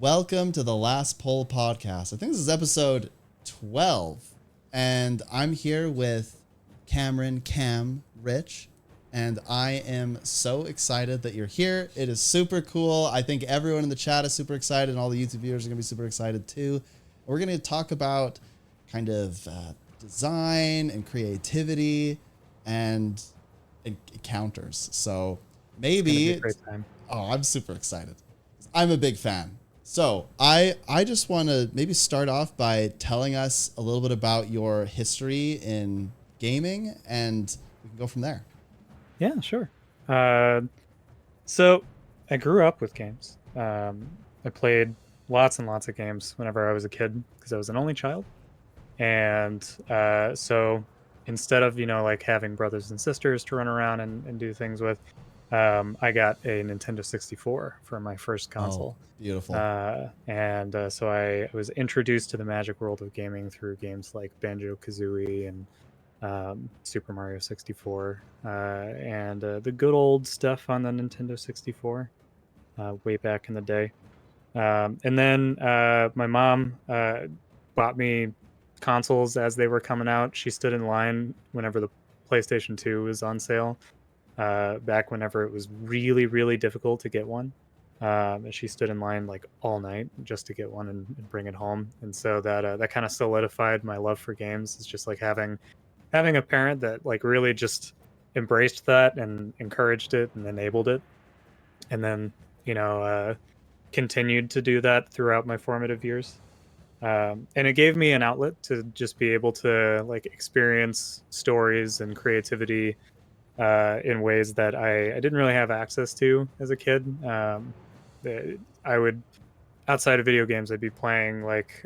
Welcome to the Last Poll podcast. I think this is episode 12, and I'm here with Cameron, Cam, Rich, and I am so excited that you're here. It is super cool. I think everyone in the chat is super excited, and all the YouTube viewers are going to be super excited too. We're going to talk about kind of design and creativity and encounters. So maybe It's gonna be a great time. Oh, I'm super excited. I'm a big fan. So I just want to maybe start off by telling us a little bit about your history in gaming, and we can go from there. Yeah, sure. So I grew up with games. I played lots and lots of games whenever I was a kid because I was an only child. And so instead of, like having brothers and sisters to run around and do things with, I got a Nintendo 64 for my first console. Beautiful. So I was introduced to the magic world of gaming through games like Banjo-Kazooie and Super Mario 64, and the good old stuff on the Nintendo 64 way back in the day. And then my mom bought me consoles as they were coming out. She stood in line whenever the PlayStation 2 was on sale, back whenever it was really, really difficult to get one. And she stood in line like all night just to get one and bring it home. And so that kind of solidified my love for games. It's just like having a parent that like really just embraced that and encouraged it and enabled it, and then continued to do that throughout my formative years. And it gave me an outlet to just be able to like experience stories and creativity in ways that I didn't really have access to as a kid. I would, outside of video games, I'd be playing like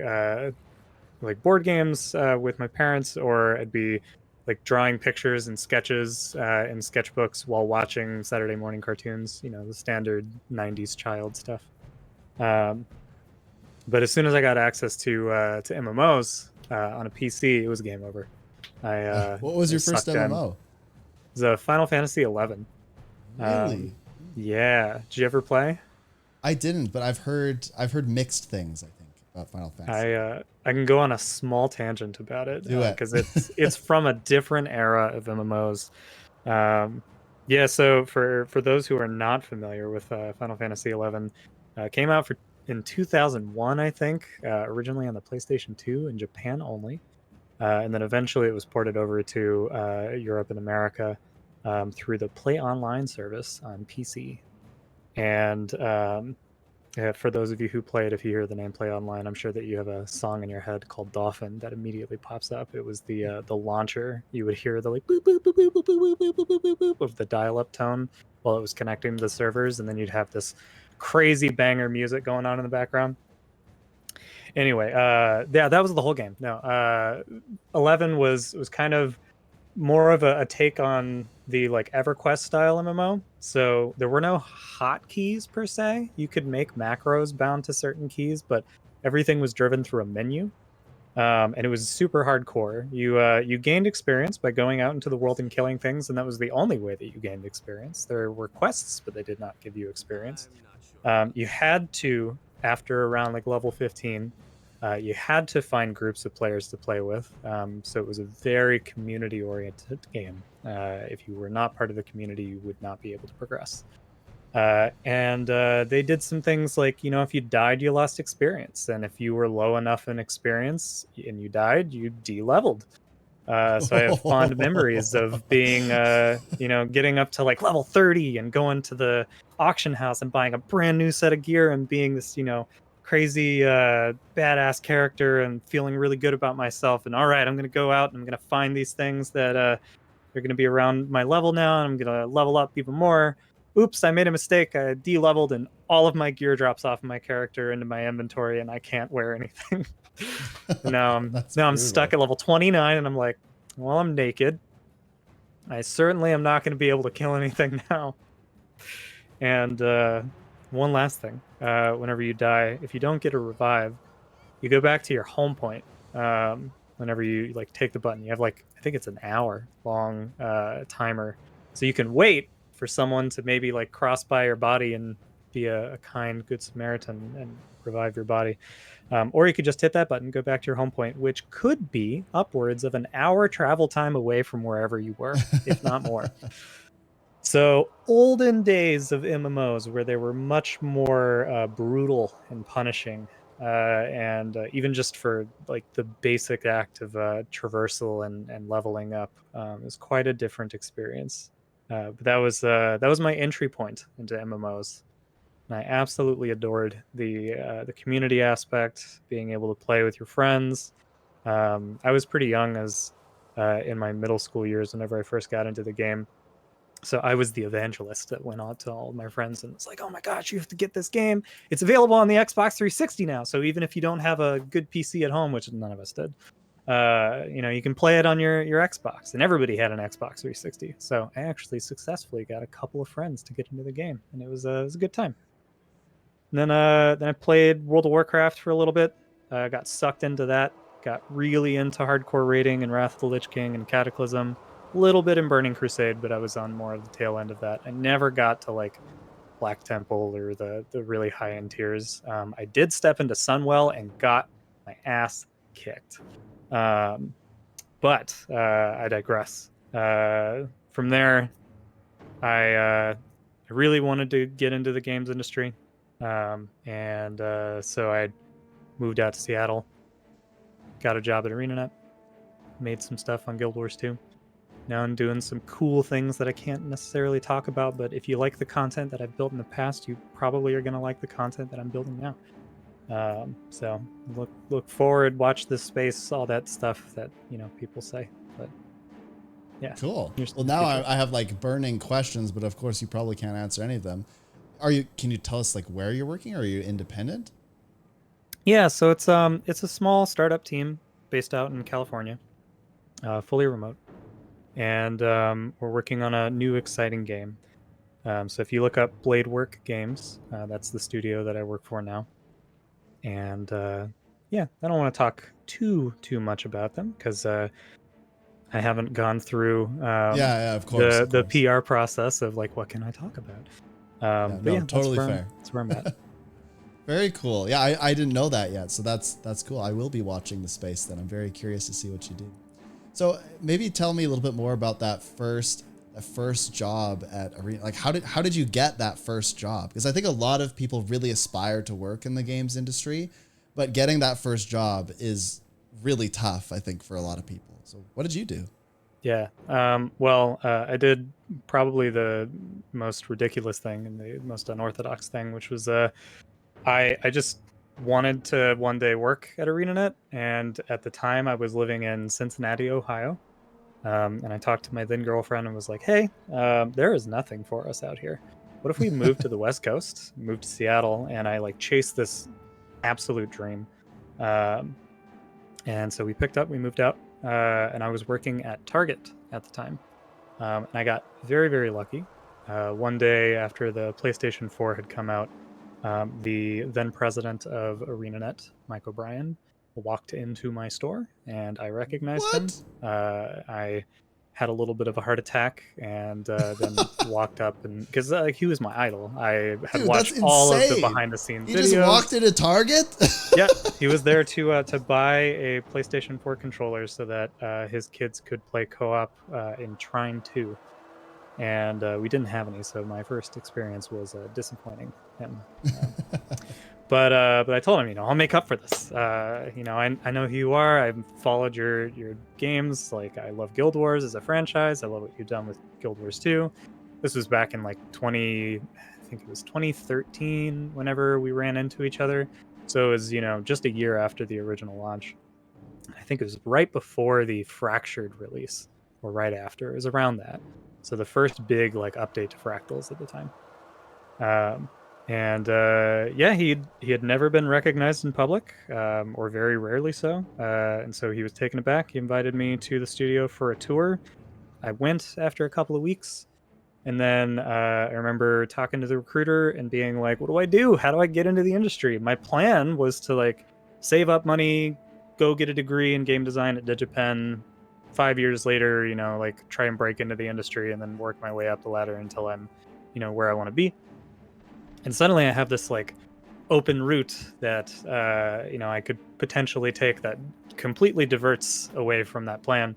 board games with my parents, or I'd be like drawing pictures and sketches in sketchbooks while watching Saturday morning cartoons, the standard 90s child stuff. But as soon as I got access to MMOs on a PC, it was game over. What was your first MMO? It was a Final Fantasy 11. Really? Yeah. Did you ever play? I didn't, but I've heard mixed things, I think, about Final Fantasy. I can go on a small tangent about it because it's from a different era of MMOs. Yeah, so for those who are not familiar with Final Fantasy 11, came out in 2001, I think, originally on the PlayStation 2 in Japan only, and then eventually it was ported over to Europe and America through the Play Online service on PC. And for those of you who played, if you hear the name Play Online, I'm sure that you have a song in your head called Dolphin that immediately pops up. It was the launcher. You would hear the like boop boop boop boop boop boop boop boop boop boop of the dial-up tone while it was connecting to the servers, and then you'd have this crazy banger music going on in the background. Anyway, yeah, that was the whole game. No, 11 was kind of more of a take on the like EverQuest style MMO. So there were no hotkeys per se. You could make macros bound to certain keys, but everything was driven through a menu. And it was super hardcore. You gained experience by going out into the world and killing things, and that was the only way that you gained experience. There were quests, but they did not give you experience. You had to, after around like level 15, you had to find groups of players to play with. So it was a very community-oriented game. If you were not part of the community, you would not be able to progress. And they did some things like, if you died, you lost experience. And if you were low enough in experience and you died, you de-leveled. So I have fond memories of being, getting up to like level 30 and going to the auction house and buying a brand new set of gear and being this, crazy badass character and feeling really good about myself. And all right, I'm going to go out and I'm going to find these things that are going to be around my level now, and I'm going to level up even more. Oops, I made a mistake. I de-leveled and all of my gear drops off of my character into my inventory and I can't wear anything. now I'm stuck at level 29 and I'm like, well, I'm naked. I certainly am not going to be able to kill anything now. And one last thing, whenever you die, if you don't get a revive, you go back to your home point. Whenever you like take the button, you have like, I think it's an hour long timer, so you can wait for someone to maybe like cross by your body and be a kind, good Samaritan and revive your body. Or you could just hit that button, go back to your home point, which could be upwards of an hour travel time away from wherever you were, if not more. So olden days of MMOs where they were much more brutal and punishing, and even just for like the basic act of traversal and leveling up, is quite a different experience. But that was my entry point into MMOs. And I absolutely adored the community aspect, being able to play with your friends. I was pretty young as in my middle school years whenever I first got into the game. So I was the evangelist that went out to all my friends and was like, "Oh my gosh, you have to get this game. It's available on the Xbox 360 now. So even if you don't have a good PC at home, which none of us did, you can play it on your Xbox." And everybody had an Xbox 360. So I actually successfully got a couple of friends to get into the game, and it was a good time. And then I played World of Warcraft for a little bit. Got sucked into that. Got really into hardcore raiding and Wrath of the Lich King and Cataclysm. A little bit in Burning Crusade, but I was on more of the tail end of that. I never got to like Black Temple or the really high end tiers. I did step into Sunwell and got my ass kicked. But I digress. From there, I really wanted to get into the games industry. So I moved out to Seattle, got a job at ArenaNet, made some stuff on Guild Wars 2. Now I'm doing some cool things that I can't necessarily talk about, but if you like the content that I've built in the past, you probably are going to like the content that I'm building now. So look forward, watch this space, all that stuff that people say. But yeah, cool. Well, now I have like burning questions, but of course you probably can't answer any of them. Can you tell us like where you're working? Are you independent? Yeah, so it's a small startup team based out in California, fully remote, and we're working on a new exciting game. So if you look up Bladework Games, that's the studio that I work for now. And yeah, I don't want to talk too much about them because I haven't gone through of course, the PR process of like what can I talk about. Totally fair. That's where I'm at. Very cool. Yeah, I didn't know that yet, so that's cool. I will be watching the space then. I'm very curious to see what you do. So maybe tell me a little bit more about that first job at Arena. Like how did you get that first job? Because I think a lot of people really aspire to work in the games industry, but getting that first job is really tough, I think, for a lot of people. So what did you do? Yeah. Well, I did probably the most ridiculous thing and the most unorthodox thing, which was I just wanted to one day work at ArenaNet, and at the time I was living in Cincinnati, Ohio. And I talked to my then girlfriend and was like, "Hey, there is nothing for us out here. What if we moved to the West Coast, moved to Seattle, and I like chased this absolute dream?" And so we moved out, and I was working at Target at the time. And I got very, very lucky. One day after the PlayStation 4 had come out, the then president of ArenaNet, Mike O'Brien, walked into my store and I recognized him. I had a little bit of a heart attack and then walked up and because he was my idol. I had watched all of the behind the scenes videos. He just walked into Target? Yeah, he was there to buy a PlayStation 4 controller so that his kids could play co-op in Trine 2. And we didn't have any, so my first experience was disappointing him. But I told him, I'll make up for this. I know who you are. I've followed your games. Like, I love Guild Wars as a franchise. I love what you've done with Guild Wars 2. This was back in like 2013, whenever we ran into each other. So it was, just a year after the original launch. I think it was right before the Fractured release, or right after. It was around that. So the first big like update to Fractals at the time. He had never been recognized in public, or very rarely so. And so he was taken aback. He invited me to the studio for a tour. I went after a couple of weeks. And then I remember talking to the recruiter and being like, what do I do? How do I get into the industry? My plan was to like save up money, go get a degree in game design at DigiPen. 5 years later, like try and break into the industry and then work my way up the ladder until I'm, where I want to be. And suddenly I have this like open route that I could potentially take that completely diverts away from that plan.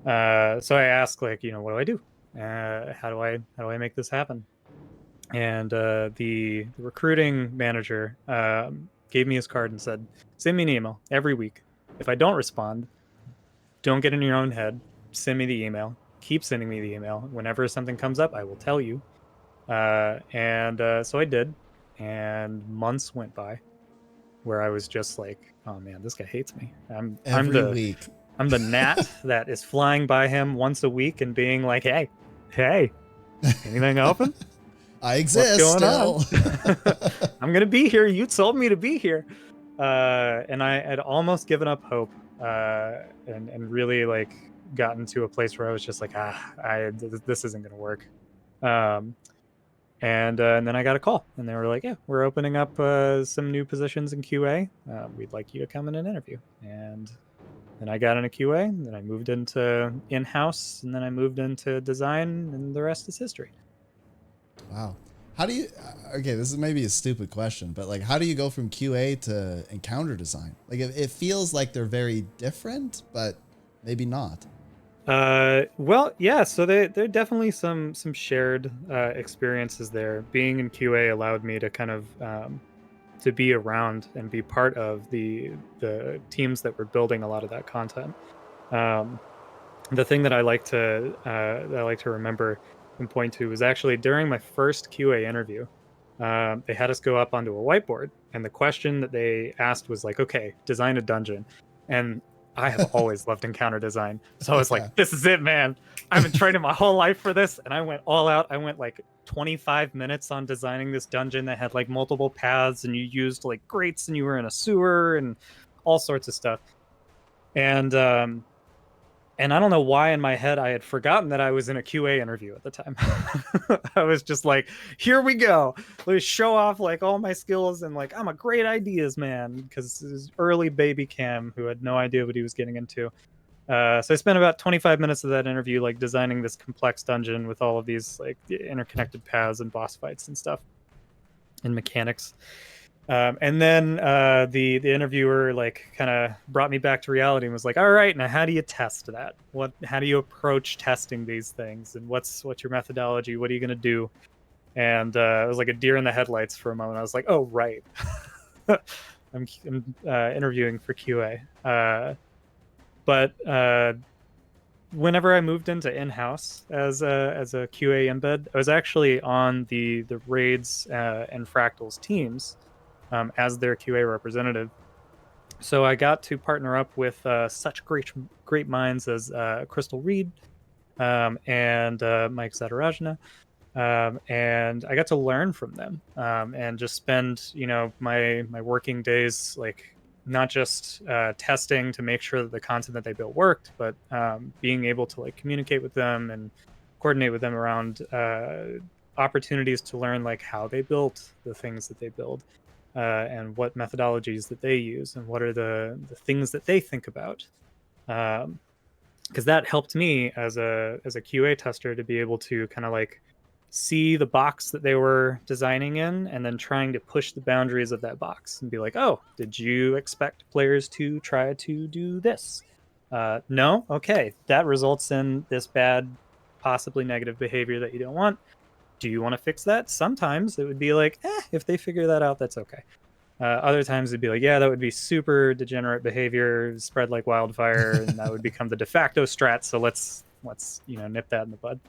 So I ask, like, what do I do? How do I make this happen? And the recruiting manager gave me his card and said, send me an email every week. If I don't respond, don't get in your own head. Send me the email. Keep sending me the email. Whenever something comes up, I will tell you. And so I did. And months went by where I was just like, oh man, this guy hates me. Every week. I'm the gnat that is flying by him once a week and being like, hey, anything open? I exist. What's going on? I'm gonna be here. You told me to be here. And I had almost given up hope, and really like gotten to a place where I was just like, this isn't gonna work. And then I got a call, and they were like, yeah, we're opening up some new positions in QA. We'd like you to come in and interview. And then I got into QA, and then I moved into in-house, and then I moved into design, and the rest is history. Wow. How do you, okay, this is maybe a stupid question, but like, how do you go from QA to encounter design? Like, it feels like they're very different, but maybe not. Well, yeah, so there are definitely some shared experiences there. Being in QA allowed me to kind of to be around and be part of the teams that were building a lot of that content. The thing that I like to remember and point to was actually during my first QA interview. They had us go up onto a whiteboard, and the question that they asked was like, okay, design a dungeon. And I have always loved encounter design. So I was like, this is it, man. I've been training my whole life for this. And I went all out. I went like 25 minutes on designing this dungeon that had like multiple paths, and you used like grates, and you were in a sewer and all sorts of stuff. And I don't know why in my head I had forgotten that I was in a QA interview at the time. I was just like, here we go. Let me show off like all my skills, and like, I'm a great ideas man, because this is early baby Cam who had no idea what he was getting into. So I spent about 25 minutes of that interview like designing this complex dungeon with all of these like interconnected paths and boss fights and stuff and mechanics. And then the interviewer like kind of brought me back to reality and was like, all right, now how do you test that? How do you approach testing these things? And what's your methodology? What are you going to do? And it was like a deer in the headlights for a moment. I was like, oh, right. I'm interviewing for QA. But whenever I moved into in-house as a QA embed, I was actually on the raids and fractals teams as their QA representative. So I got to partner up with such great minds as Crystal Reed and Mike Zadarajna. And I got to learn from them and just spend, my working days like not just testing to make sure that the content that they built worked, but being able to like communicate with them and coordinate with them around opportunities to learn like how they built the things that they build. And what methodologies that they use, and what are the things that they think about, because that helped me as a QA tester to be able to kind of like see the box that they were designing in, and then trying to push the boundaries of that box and be like, oh, did you expect players to try to do this? No? Okay, that results in this bad, possibly negative behavior that you don't want. Do you want to fix that? Sometimes it would be like, if they figure that out, that's okay. Other times it'd be like, yeah, that would be super degenerate behavior, spread like wildfire, and that would become the de facto strat. So let's nip that in the bud.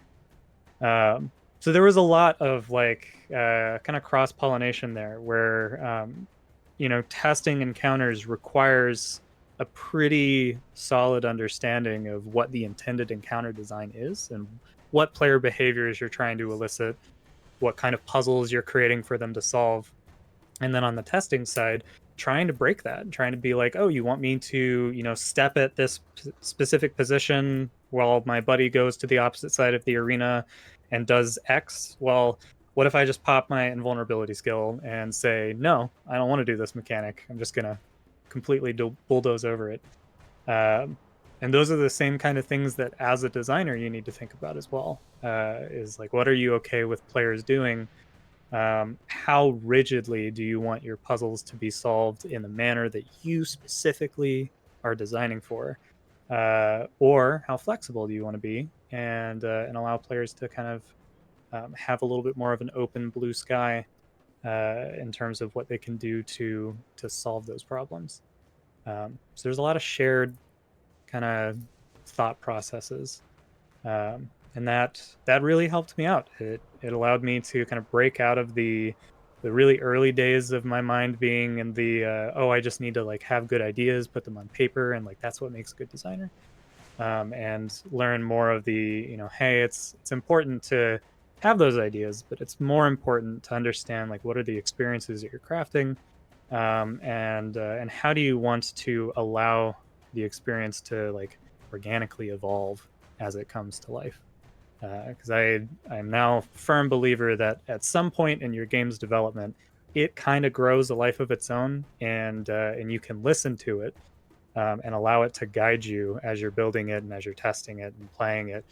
So there was a lot of like kind of cross pollination there, where testing encounters requires a pretty solid understanding of what the intended encounter design is, and what player behaviors you're trying to elicit, what kind of puzzles you're creating for them to solve. And then on the testing side, trying to break that, trying to be like, oh, you want me to, step at this specific position while my buddy goes to the opposite side of the arena and does X? Well, what if I just pop my invulnerability skill and say, no, I don't want to do this mechanic. I'm just going to completely bulldoze over it. And those are the same kind of things that as a designer you need to think about as well. Is like, what are you okay with players doing How rigidly do you want your puzzles to be solved in the manner that you specifically are designing for? Or how flexible do you want to be, and allow players to kind of have a little bit more of an open blue sky in terms of what they can do to solve those problems. So there's a lot of shared kind of thought processes, and that really helped me out. It allowed me to kind of break out of the really early days of my mind being in the oh, I just need to like have good ideas, put them on paper, and like that's what makes a good designer. And learn more of the, hey, it's important to have those ideas, but it's more important to understand like what are the experiences that you're crafting, and how do you want to allow the experience to like organically evolve as it comes to life. Because I'm now a firm believer that at some point in your game's development, it kind of grows a life of its own, and you can listen to it, and allow it to guide you as you're building it and as you're testing it and playing it.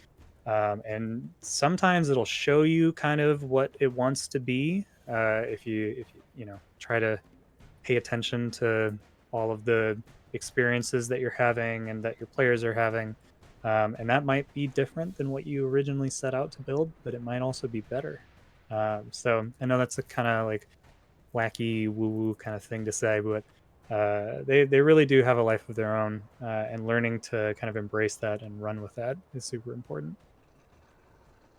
And sometimes it'll show you kind of what it wants to be, if you try to pay attention to all of the experiences that you're having and that your players are having. And that might be different than what you originally set out to build, but it might also be better. So I know that's a kind of like wacky woo woo kind of thing to say, but they really do have a life of their own, and learning to kind of embrace that and run with that is super important.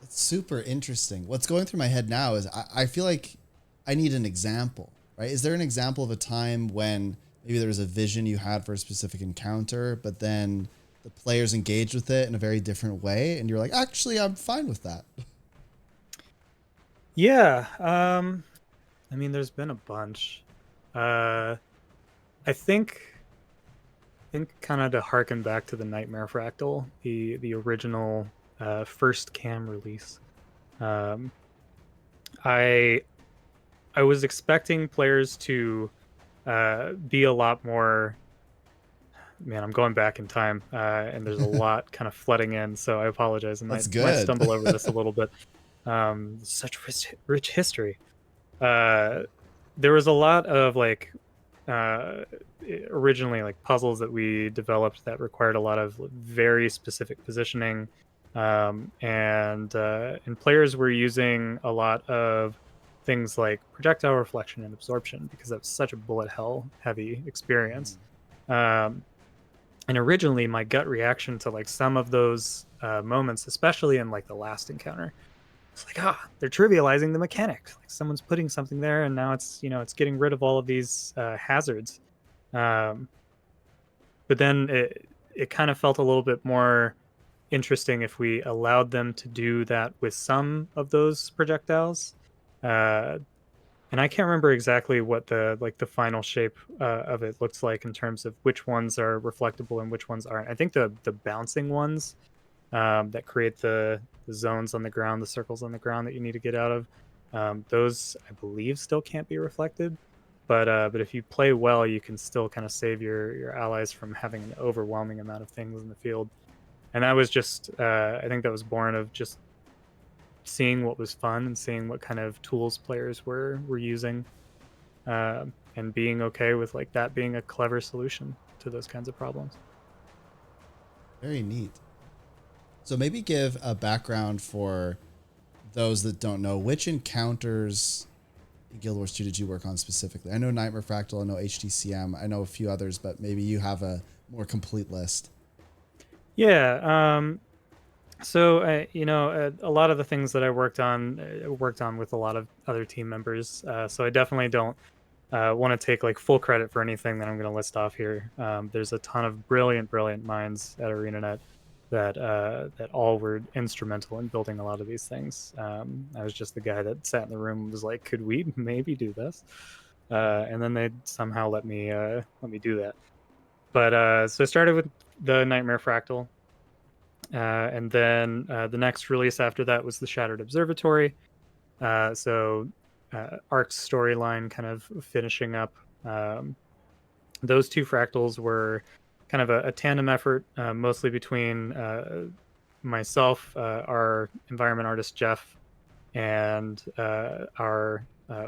It's super interesting. What's going through my head now is I feel like I need an example, right? Is there an example of a time when maybe there was a vision you had for a specific encounter, but then the players engaged with it in a very different way, and you're like, actually, I'm fine with that? Yeah. I mean, there's been a bunch. I think kind of to harken back to the Nightmare Fractal, the original first cam release. Um, I I was expecting players to be a lot more. Man, I'm going back in time, and there's a lot kind of flooding in, so I apologize. I That's might good. stumble over this a little bit. Such rich history. Uh, there was a lot of like uh, originally like puzzles that we developed that required a lot of very specific positioning, and players were using a lot of things like projectile reflection and absorption because that was such a bullet hell heavy experience. Um, and originally, my gut reaction to like some of those moments, especially in like the last encounter, it's like, they're trivializing the mechanics. Like someone's putting something there, and now it's getting rid of all of these hazards. Um, but then it kind of felt a little bit more interesting if we allowed them to do that with some of those projectiles. Uh, and I can't remember exactly what the final shape of it looks like in terms of which ones are reflectable and which ones aren't. I think the bouncing ones that create the zones on the ground, the circles on the ground that you need to get out of. Those, I believe, still can't be reflected. But if you play well, you can still kind of save your allies from having an overwhelming amount of things in the field. And that was just, I think that was born of just seeing what was fun and seeing what kind of tools players were using, and being okay with like that being a clever solution to those kinds of problems. Very neat. So maybe give a background for those that don't know, which encounters in Guild Wars 2 did you work on specifically? I know Nightmare Fractal, I know HDCM, I know a few others, but maybe you have a more complete list. Yeah. So a lot of the things that I worked on with a lot of other team members. So I definitely don't want to take like full credit for anything that I'm going to list off here. There's a ton of brilliant minds at ArenaNet that all were instrumental in building a lot of these things. I was just the guy that sat in the room and was like, "Could we maybe do this?" And then they somehow let me do that. But so I started with the Nightmare Fractal, and then the next release after that was the Shattered Observatory. So Ark's storyline kind of finishing up. Those two fractals were kind of a tandem effort, mostly between myself, our environment artist Jeff, and our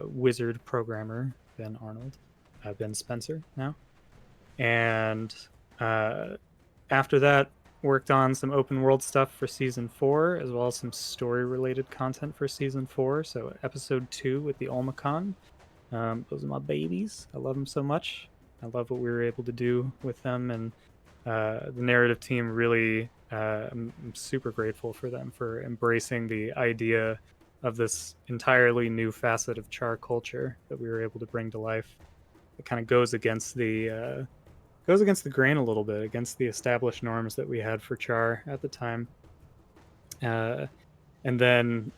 wizard programmer Ben Arnold, Ben Spencer now, and after that, worked on some open world stuff for season 4, as well as some story related content for season 4. So episode 2 with the Olmacon. Those are my babies. I love them so much. I love what we were able to do with them, and the narrative team really, I'm super grateful for them for embracing the idea of this entirely new facet of char culture that we were able to bring to life. It kind of goes against the grain a little bit, against the established norms that we had for char at the time. And then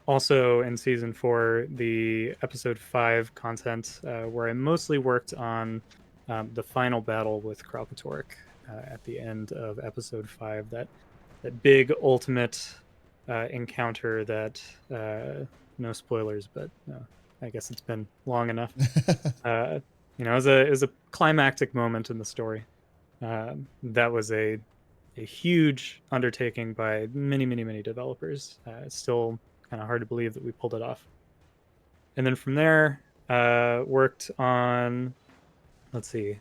also in season 4, the episode 5 content, where I mostly worked on the final battle with Kralkatork at the end of episode 5. That big ultimate encounter that, no spoilers, but I guess it's been long enough. It was a climactic moment in the story. That was a huge undertaking by many developers. It's still kind of hard to believe that we pulled it off. And then from there, worked on, let's see,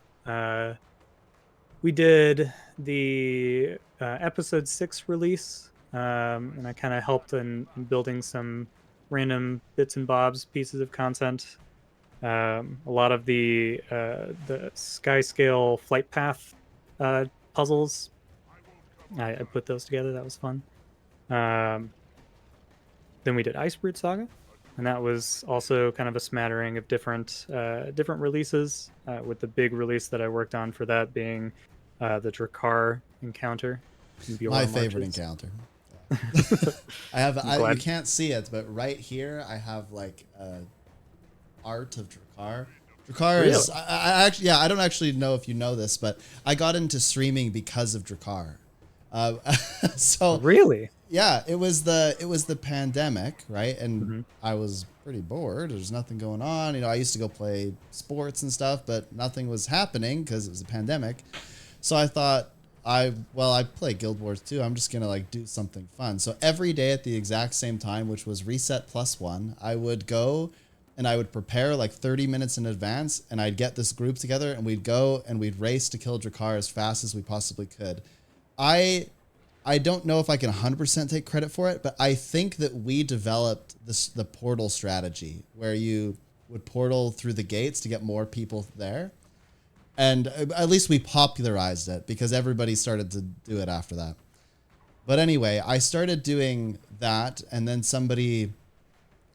we did the episode 6 release, and I kind of helped in building some random bits and bobs, pieces of content. A lot of the sky scale flight path puzzles, I put those together. That was fun. Then we did Icebrute Saga, and that was also kind of a smattering of different releases, with the big release that I worked on for that being the Drakkar encounter. My favorite encounter. I have you can't see it, but right here I have like art of Drakkar. Drakkar really? Is I actually, I don't actually know if you know this, but I got into streaming because of Drakkar. So really, yeah, it was the pandemic, right? And I was pretty bored. There's nothing going on. I used to go play sports and stuff, but nothing was happening because it was a pandemic. So I thought, I play Guild Wars too. I'm just gonna like do something fun. So every day at the exact same time, which was reset +1, I would go and I would prepare like 30 minutes in advance, and I'd get this group together, and we'd go and we'd race to kill Drakkar as fast as we possibly could. I don't know if I can 100% take credit for it, but I think that we developed the portal strategy where you would portal through the gates to get more people there. And at least we popularized it because everybody started to do it after that. But anyway, I started doing that, and then somebody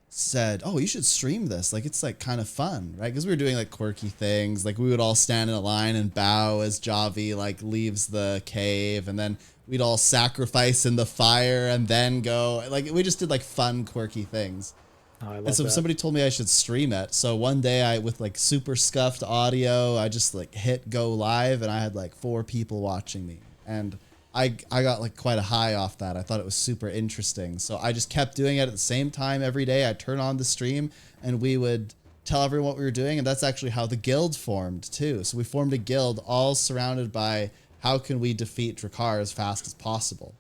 said, oh, you should stream this. Like, it's like kind of fun, right? Because we were doing like quirky things. Like we would all stand in a line and bow as Javi like leaves the cave, and then we'd all sacrifice in the fire and then go. Like we just did like fun, quirky things. Oh, I love and so that. Somebody told me I should stream it. So one day with like super scuffed audio, I just like hit go live, and I had like 4 people watching me. And I got like quite a high off that. I thought it was super interesting. So I just kept doing it at the same time every day. I'd turn on the stream and we would tell everyone what we were doing. And that's actually how the guild formed too. So we formed a guild all surrounded by how can we defeat Drakkar as fast as possible.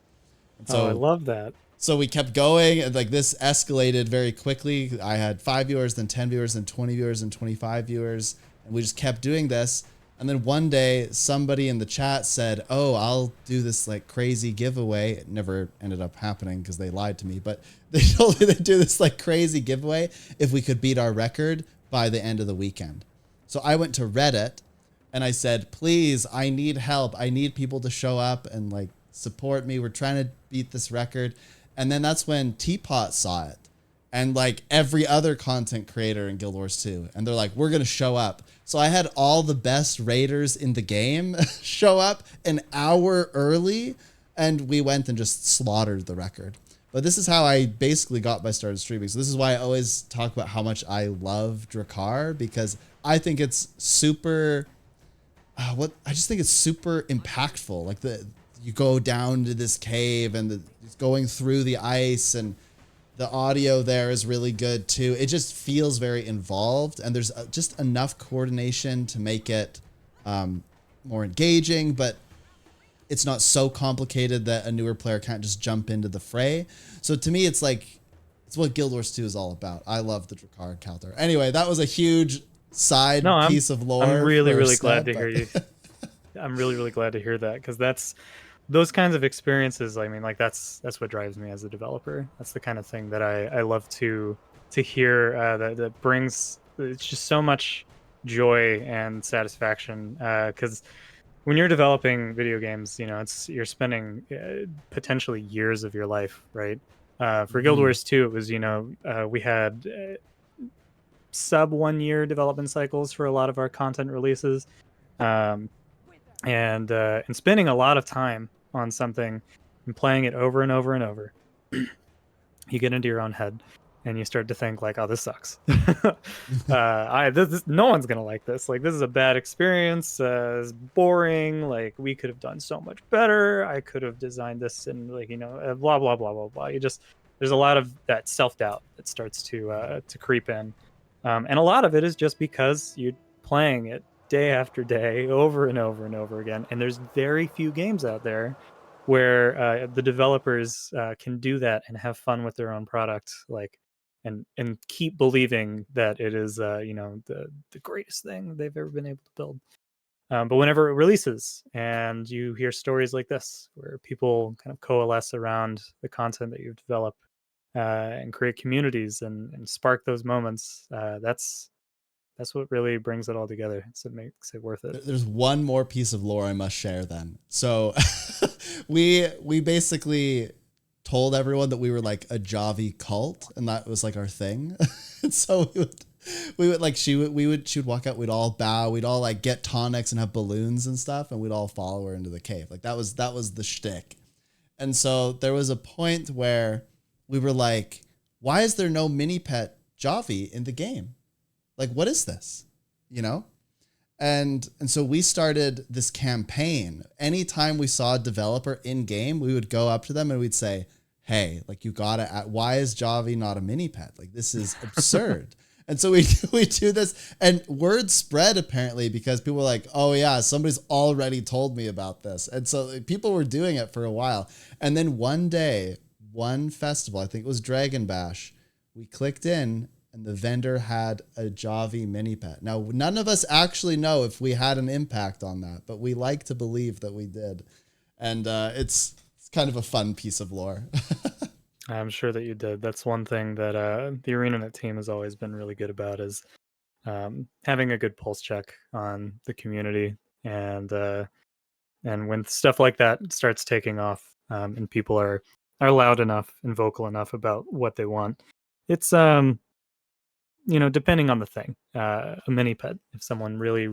And so, I love that. So we kept going, and like this escalated very quickly. I had 5 viewers, then 10 viewers, then 20 viewers, and 25 viewers. And we just kept doing this. And then one day somebody in the chat said, oh, I'll do this like crazy giveaway. It never ended up happening because they lied to me, but they told me they'd do this like crazy giveaway if we could beat our record by the end of the weekend. So I went to Reddit and I said, please, I need help. I need people to show up and like support me. We're trying to beat this record. And then that's when Teapot saw it, and like every other content creator in Guild Wars 2. And they're like, we're going to show up. So I had all the best raiders in the game show up an hour early, and we went and just slaughtered the record. But this is how I basically got my start streaming. So this is why I always talk about how much I love Drakkar, because I think it's super, I just think it's super impactful. Like you go down to this cave and it's going through the ice, and the audio there is really good too. It just feels very involved, and there's just enough coordination to make it more engaging, but it's not so complicated that a newer player can't just jump into the fray. So to me, it's It's what Guild Wars 2 is all about. I love the Drakkar encounter. Anyway, that was a huge side piece of lore. I'm really glad to hear you. I'm really glad to hear that, because that's those kinds of experiences. I mean, like that's what drives me as a developer. That's the kind of thing that I love to hear. That brings, it's just so much joy and satisfaction. Because when you're developing video games, you know, you're spending potentially years of your life, right? For Guild Wars 2, it was, you know, we had sub 1 year development cycles for a lot of our content releases, and spending a lot of time on something and playing it over and over and over. You get into your own head and you start to think like, oh, this sucks. No one's gonna like this. Like, this is a bad experience. It's boring. Like, we could have done so much better. I could have designed this, and like, you know, blah blah blah blah blah. There's a lot of that self-doubt that starts to creep in, and a lot of it is just because you're playing it day after day, over and over and over again. And there's very few games out there where the developers can do that and have fun with their own product, like, and keep believing that it is you know, the greatest thing they've ever been able to build. But whenever it releases and you hear stories like this, where people kind of coalesce around the content that you've developed, and create communities and spark those moments, that's what really brings it all together. So it makes it worth it. There's one more piece of lore I must share then. So we basically told everyone that we were like a Javi cult, and that was like our thing. And so we would like, she would walk out, we'd all bow, we'd all like get tonics and have balloons and stuff, and we'd all follow her into the cave. Like, that was the shtick. And so there was a point where we were like, why is there no mini pet Javi in the game? Like, what is this? You know? And so we started this campaign. Anytime we saw a developer in game, we would go up to them and we'd say, hey, like, you gotta, why is Javi not a mini pet? Like, this is absurd. And so we do this, and word spread apparently, because people were like, oh yeah, somebody's already told me about this. And so people were doing it for a while. And then one day, one festival, I think it was Dragon Bash, we clicked in and the vendor had a Javi mini pet. Now, none of us actually know if we had an impact on that, but we like to believe that we did. And it's kind of a fun piece of lore. I'm sure that you did. That's one thing that the ArenaNet team has always been really good about, is having a good pulse check on the community. And when stuff like that starts taking off, and people are loud enough and vocal enough about what they want, it's you know, depending on the thing, a mini pet, if someone really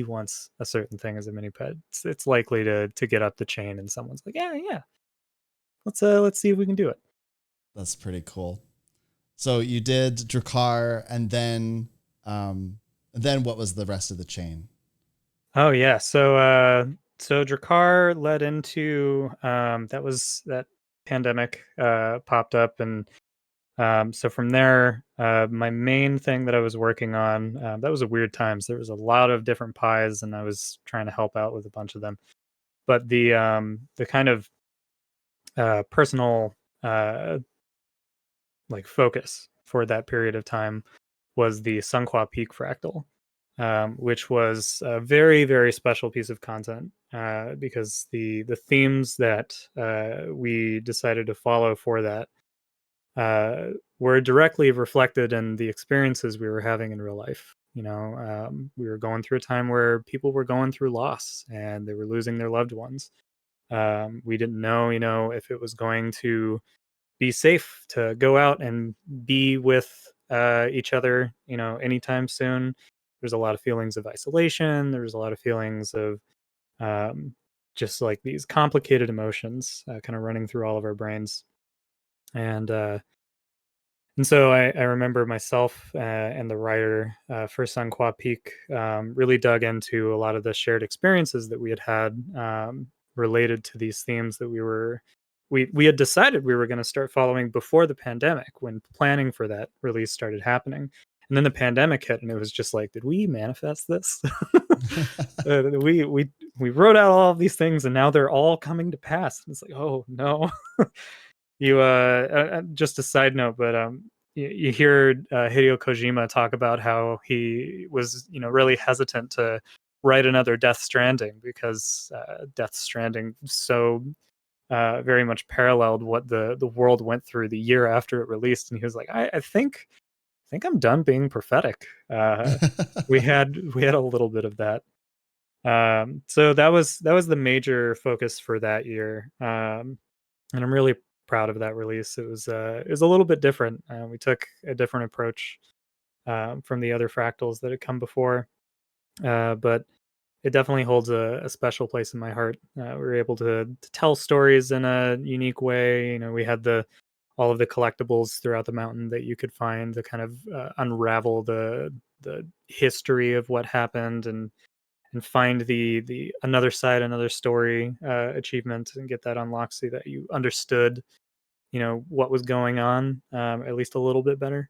wants a certain thing as a mini pet, it's likely to get up the chain, and someone's like, yeah, let's see if we can do it. That's pretty cool. So you did Drakkar, and then what was the rest of the chain? Oh yeah, so Drakkar led into that pandemic popped up, and so from there, my main thing that I was working on, that was a weird times. There was a lot of different pies, and I was trying to help out with a bunch of them. But the kind of personal like focus for that period of time was the Sunqua Peak fractal, which was a very special piece of content, because the themes that we decided to follow for that were directly reflected in the experiences we were having in real life. You know, we were going through a time where people were going through loss and they were losing their loved ones. We didn't know, you know, if it was going to be safe to go out and be with each other, you know, anytime soon. There's a lot of feelings of isolation. There's a lot of feelings of just like these complicated emotions kind of running through all of our brains. And so I remember myself and the writer for Sunqua Peak really dug into a lot of the shared experiences that we had related to these themes that we had decided we were going to start following before the pandemic, when planning for that release started happening. And then the pandemic hit, and it was just like, did we manifest this? We wrote out all of these things, and now they're all coming to pass. And it's like, oh no. You just a side note, but you hear Hideo Kojima talk about how he was, really hesitant to write another Death Stranding because Death Stranding so very much paralleled what the world went through the year after it released, and he was like, I think I'm done being prophetic. We had a little bit of that. So that was the major focus for that year, and I'm really proud of that release. It was a little bit different. We took a different approach from the other fractals that had come before, but it definitely holds a special place in my heart. We were able to tell stories in a unique way. We had all of the collectibles throughout the mountain that you could find to kind of unravel the history of what happened, and find the another side, another story achievement, and get that unlocked so that you understood what was going on, at least a little bit better.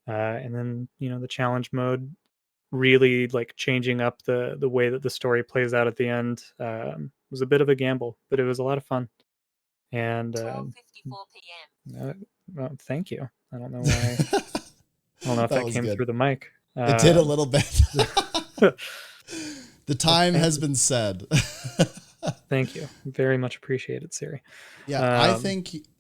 And then the challenge mode, really like changing up the way that the story plays out at the end, was a bit of a gamble, but it was a lot of fun. And 12:54 p.m. Well, thank you. I don't know why. I don't know if that came good. through the mic. It did a little bit. The time has been said. Thank you. Very much appreciated, Siri. Yeah,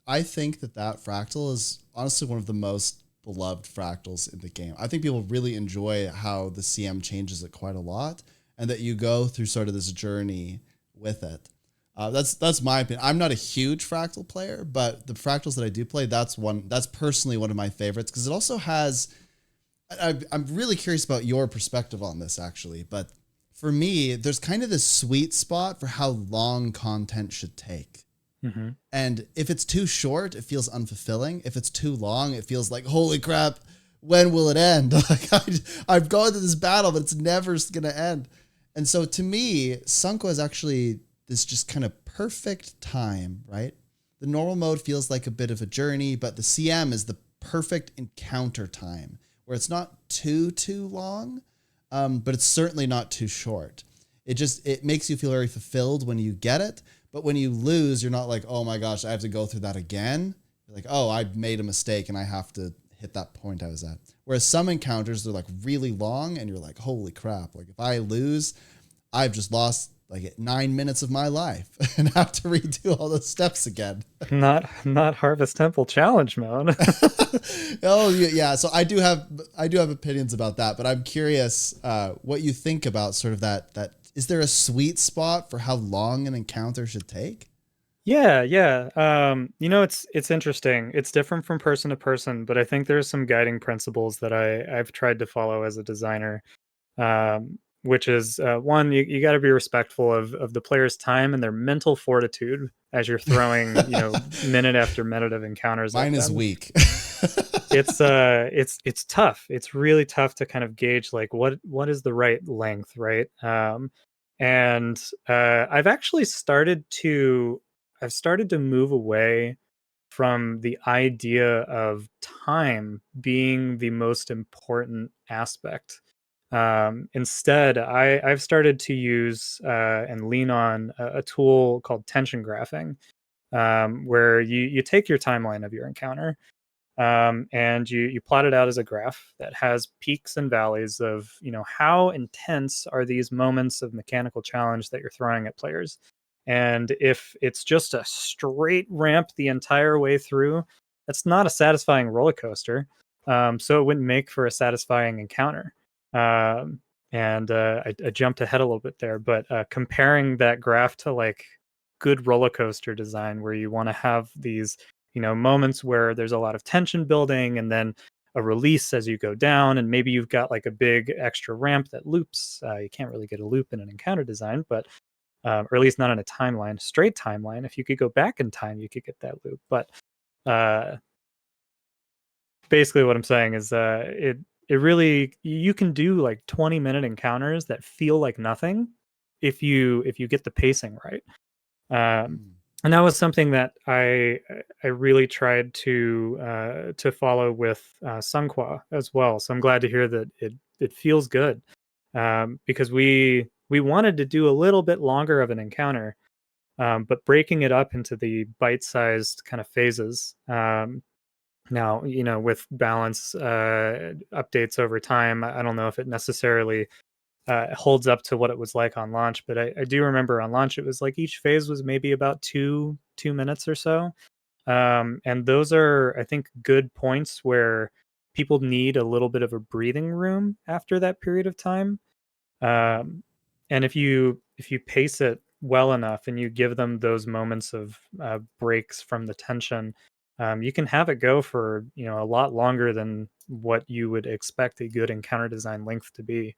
I think that fractal is honestly one of the most beloved fractals in the game. I think people really enjoy how the CM changes it quite a lot, and that you go through sort of this journey with it. That's my opinion. I'm not a huge fractal player, but the fractals that I do play, that's personally one of my favorites, because it also has. I'm really curious about your perspective on this, actually, but for me, there's kind of this sweet spot for how long content should take. Mm-hmm. And if it's too short, it feels unfulfilling. If it's too long, it feels like, holy crap, when will it end? Like I've gone through this battle, but it's never going to end. And so to me, Sunko is actually this just kind of perfect time, right? The normal mode feels like a bit of a journey, but the CM is the perfect encounter time, where it's not too long, but it's certainly not too short. It makes you feel very fulfilled when you get it. But when you lose, you're not like, oh my gosh, I have to go through that again. You're like, oh, I made a mistake and I have to hit that point I was at. Whereas some encounters, they're like really long and you're like, holy crap. Like if I lose, I've just lost like 9 minutes of my life and have to redo all those steps again. Not Harvest Temple challenge mode. Oh yeah. So I do have opinions about that, but I'm curious what you think about sort of that. Is there a sweet spot for how long an encounter should take? Yeah. It's interesting. It's different from person to person, but I think there's some guiding principles that I've tried to follow as a designer. Which is one, you got to be respectful of the player's time and their mental fortitude as you're throwing, minute after minute of encounters. Mine is weak. It's tough. It's really tough to kind of gauge like what is the right length, right? And I've actually started to move away from the idea of time being the most important aspect. Instead, I've started to use and lean on a tool called tension graphing, where you take your timeline of your encounter, and you plot it out as a graph that has peaks and valleys of how intense are these moments of mechanical challenge that you're throwing at players. And if it's just a straight ramp the entire way through, that's not a satisfying roller coaster. So it wouldn't make for a satisfying encounter. And I jumped ahead a little bit there, but comparing that graph to like good roller coaster design, where you want to have these moments where there's a lot of tension building, and then a release as you go down, and maybe you've got like a big extra ramp that loops. You can't really get a loop in an encounter design, but or at least not in a straight timeline. If you could go back in time, you could get that loop. But basically what I'm saying is it really, you can do like 20-minute encounters that feel like nothing if you get the pacing right. And that was something that I really tried to follow with Sunqua as well. So I'm glad to hear that it feels good, because we wanted to do a little bit longer of an encounter, but breaking it up into the bite-sized kind of phases. Now, with balance updates over time, I don't know if it necessarily holds up to what it was like on launch, but I do remember on launch it was like each phase was maybe about two minutes or so. And those are, I think, good points where people need a little bit of a breathing room after that period of time. And if you pace it well enough and you give them those moments of breaks from the tension, you can have it go for a lot longer than what you would expect a good encounter design length to be.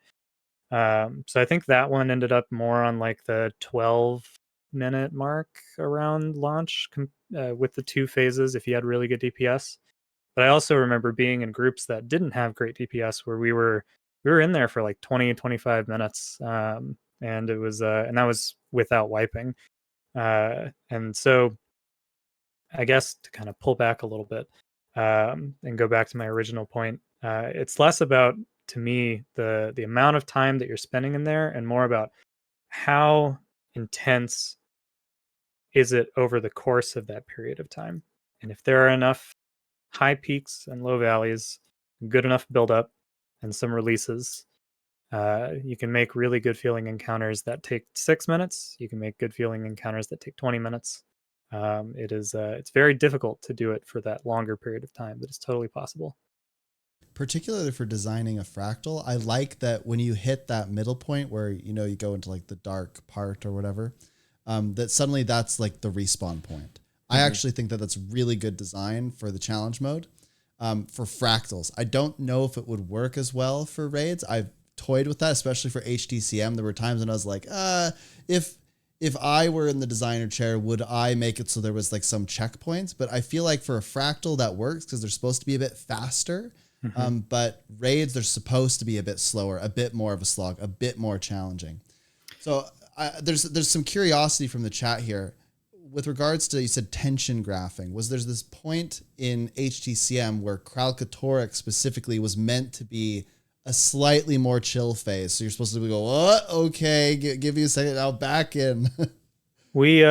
So I think that one ended up more on like the 12-minute mark around launch with the two phases if you had really good DPS. But I also remember being in groups that didn't have great DPS where we were in there for like 20-25 minutes, and it was and that was without wiping. And so I guess to kind of pull back a little bit and go back to my original point, it's less about, to me, the amount of time that you're spending in there and more about how intense is it over the course of that period of time. And if there are enough high peaks and low valleys, good enough build up, and some releases, you can make really good feeling encounters that take 6 minutes. You can make good feeling encounters that take 20 minutes. It's very difficult to do it for that longer period of time, but it's totally possible. Particularly for designing a fractal, I like that when you hit that middle point where you go into like the dark part or whatever, that suddenly that's like the respawn point. I actually think that that's really good design for the challenge mode. For fractals, I don't know if it would work as well for raids. I've toyed with that, especially for HTCM. There were times when I was like, if I were in the designer chair, would I make it so there was like some checkpoints? But I feel like for a fractal that works because they're supposed to be a bit faster. But raids, they're supposed to be a bit slower, a bit more of a slog, a bit more challenging. So there's some curiosity from the chat here. With regards to, you said tension graphing, there's this point in HTCM where Kralkatorix specifically was meant to be a slightly more chill phase. So you're supposed to go, what? Okay, give you a second, I'll back in. we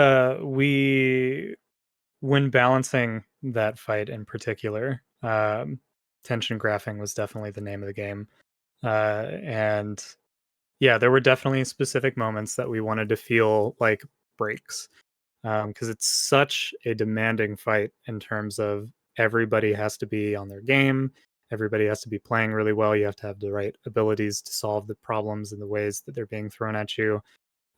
when balancing that fight in particular, tension graphing was definitely the name of the game. And yeah, there were definitely specific moments that we wanted to feel like breaks. Because it's such a demanding fight in terms of everybody has to be on their game. Everybody has to be playing really well. You have to have the right abilities to solve the problems in the ways that they're being thrown at you.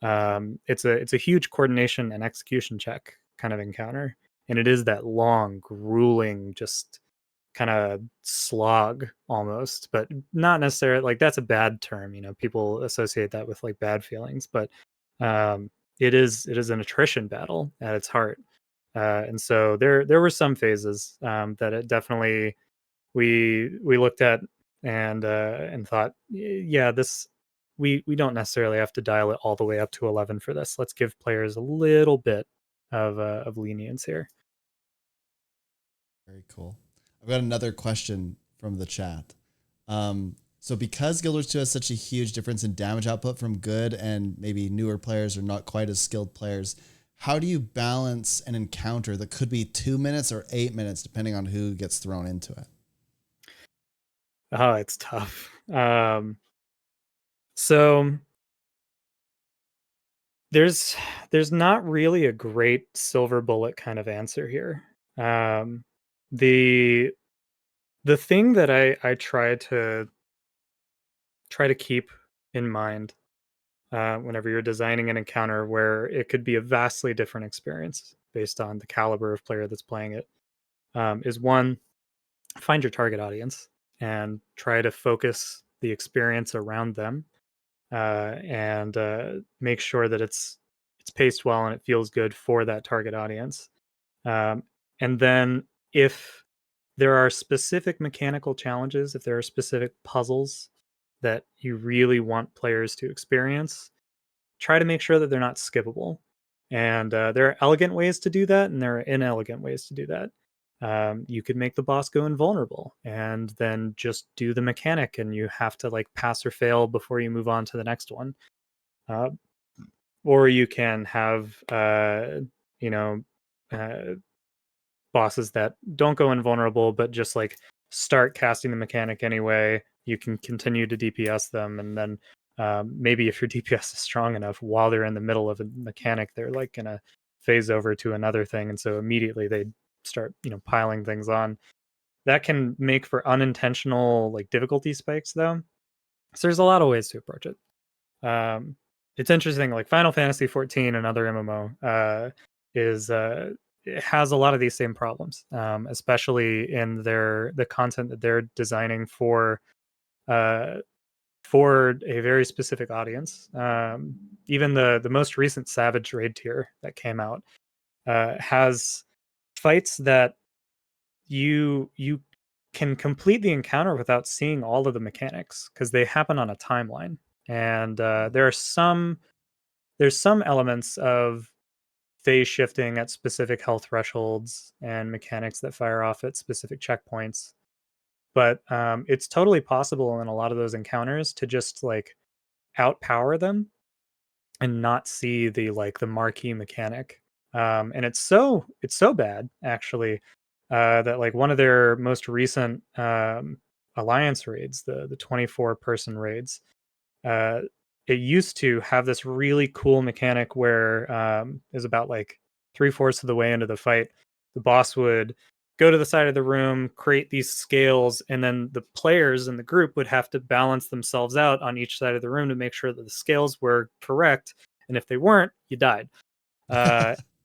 It's a huge coordination and execution check kind of encounter. And it is that long, grueling, just kind of slog almost, but not necessarily like that's a bad term. People associate that with like bad feelings, but it is an attrition battle at its heart. And so there were some phases that it definitely we looked at and thought, yeah, this we don't necessarily have to dial it all the way up to 11 for this. Let's give players a little bit of lenience here. Very cool. I've got another question from the chat. So because Guild Wars 2 has such a huge difference in damage output from good and maybe newer players or not quite as skilled players, how do you balance an encounter that could be 2 minutes or 8 minutes, depending on who gets thrown into it? Oh, it's tough. So there's not really a great silver bullet kind of answer here. The thing that I try to keep in mind whenever you're designing an encounter where it could be a vastly different experience based on the caliber of player that's playing it, is one, find your target audience and try to focus the experience around them, and make sure that it's paced well and it feels good for that target audience. And then if there are specific mechanical challenges, if there are specific puzzles that you really want players to experience, try to make sure that they're not skippable. And there are elegant ways to do that, and there are inelegant ways to do that. You could make the boss go invulnerable and then just do the mechanic, and you have to like pass or fail before you move on to the next one. or you can have you know bosses that don't go invulnerable, but just like start casting the mechanic anyway. You can continue to DPS them, and then maybe if your DPS is strong enough, while they're in the middle of a mechanic, they're like gonna phase over to another thing, and so immediately they start piling things on. That can make for unintentional like difficulty spikes, though. So there's a lot of ways to approach it. It's interesting, like Final Fantasy 14, another MMO, is it has a lot of these same problems, especially in the content that they're designing uh, for a very specific audience. Even the most recent Savage Raid tier that came out has fights that you can complete the encounter without seeing all of the mechanics because they happen on a timeline, and there's some elements of phase shifting at specific health thresholds and mechanics that fire off at specific checkpoints. But it's totally possible in a lot of those encounters to just like outpower them and not see the marquee mechanic. And it's so bad actually that like one of their most recent alliance raids, the 24 person raids, uh, it used to have this really cool mechanic where it was about like 3/4 of the way into the fight, the boss would go to the side of the room, create these scales, and then the players in the group would have to balance themselves out on each side of the room to make sure that the scales were correct. And if they weren't, you died.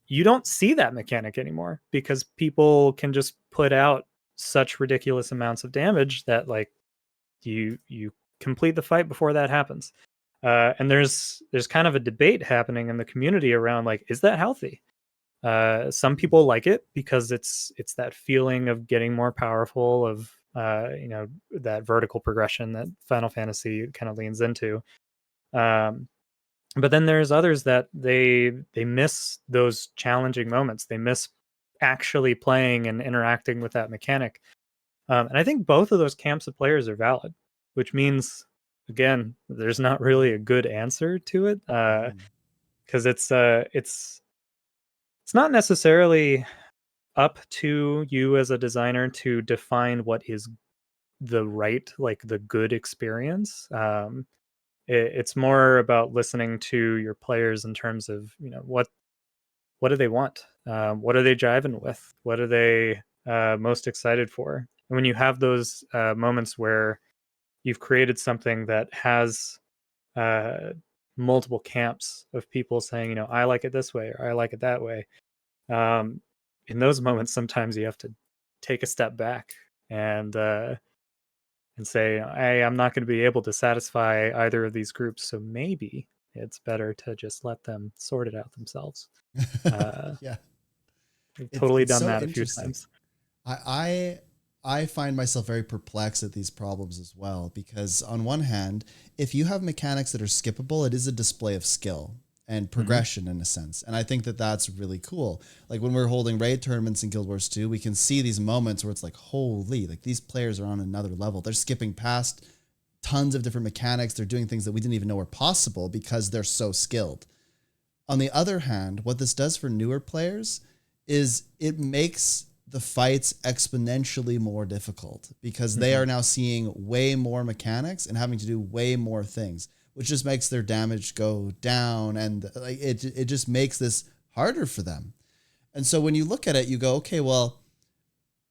You don't see that mechanic anymore because people can just put out such ridiculous amounts of damage that like you complete the fight before that happens. And there's kind of a debate happening in the community around like, is that healthy? Some people like it because it's that feeling of getting more powerful, of that vertical progression that Final Fantasy kind of leans into. But then there's others that they miss those challenging moments. They miss actually playing and interacting with that mechanic. And I think both of those camps of players are valid, which means, again, there's not really a good answer to it, because it's not necessarily up to you as a designer to define what is the right, like the good experience. It's more about listening to your players in terms of what do they want, what are they driving with, what are they most excited for. And when you have those moments where you've created something that has multiple camps of people saying, I like it this way or I like it that way, in those moments sometimes you have to take a step back and say, hey, I'm not going to be able to satisfy either of these groups, so maybe it's better to just let them sort it out themselves. Yeah, I've totally done so that a few times. I find myself very perplexed at these problems as well, because on one hand, if you have mechanics that are skippable, it is a display of skill and progression in a sense. And I think that that's really cool. Like when we're holding raid tournaments in Guild Wars 2, we can see these moments where it's like, holy, like these players are on another level. They're skipping past tons of different mechanics. They're doing things that we didn't even know were possible because they're so skilled. On the other hand, what this does for newer players is it makes the fights exponentially more difficult because they are now seeing way more mechanics and having to do way more things, which just makes their damage go down, and like it just makes this harder for them. And so when you look at it, you go, okay, well,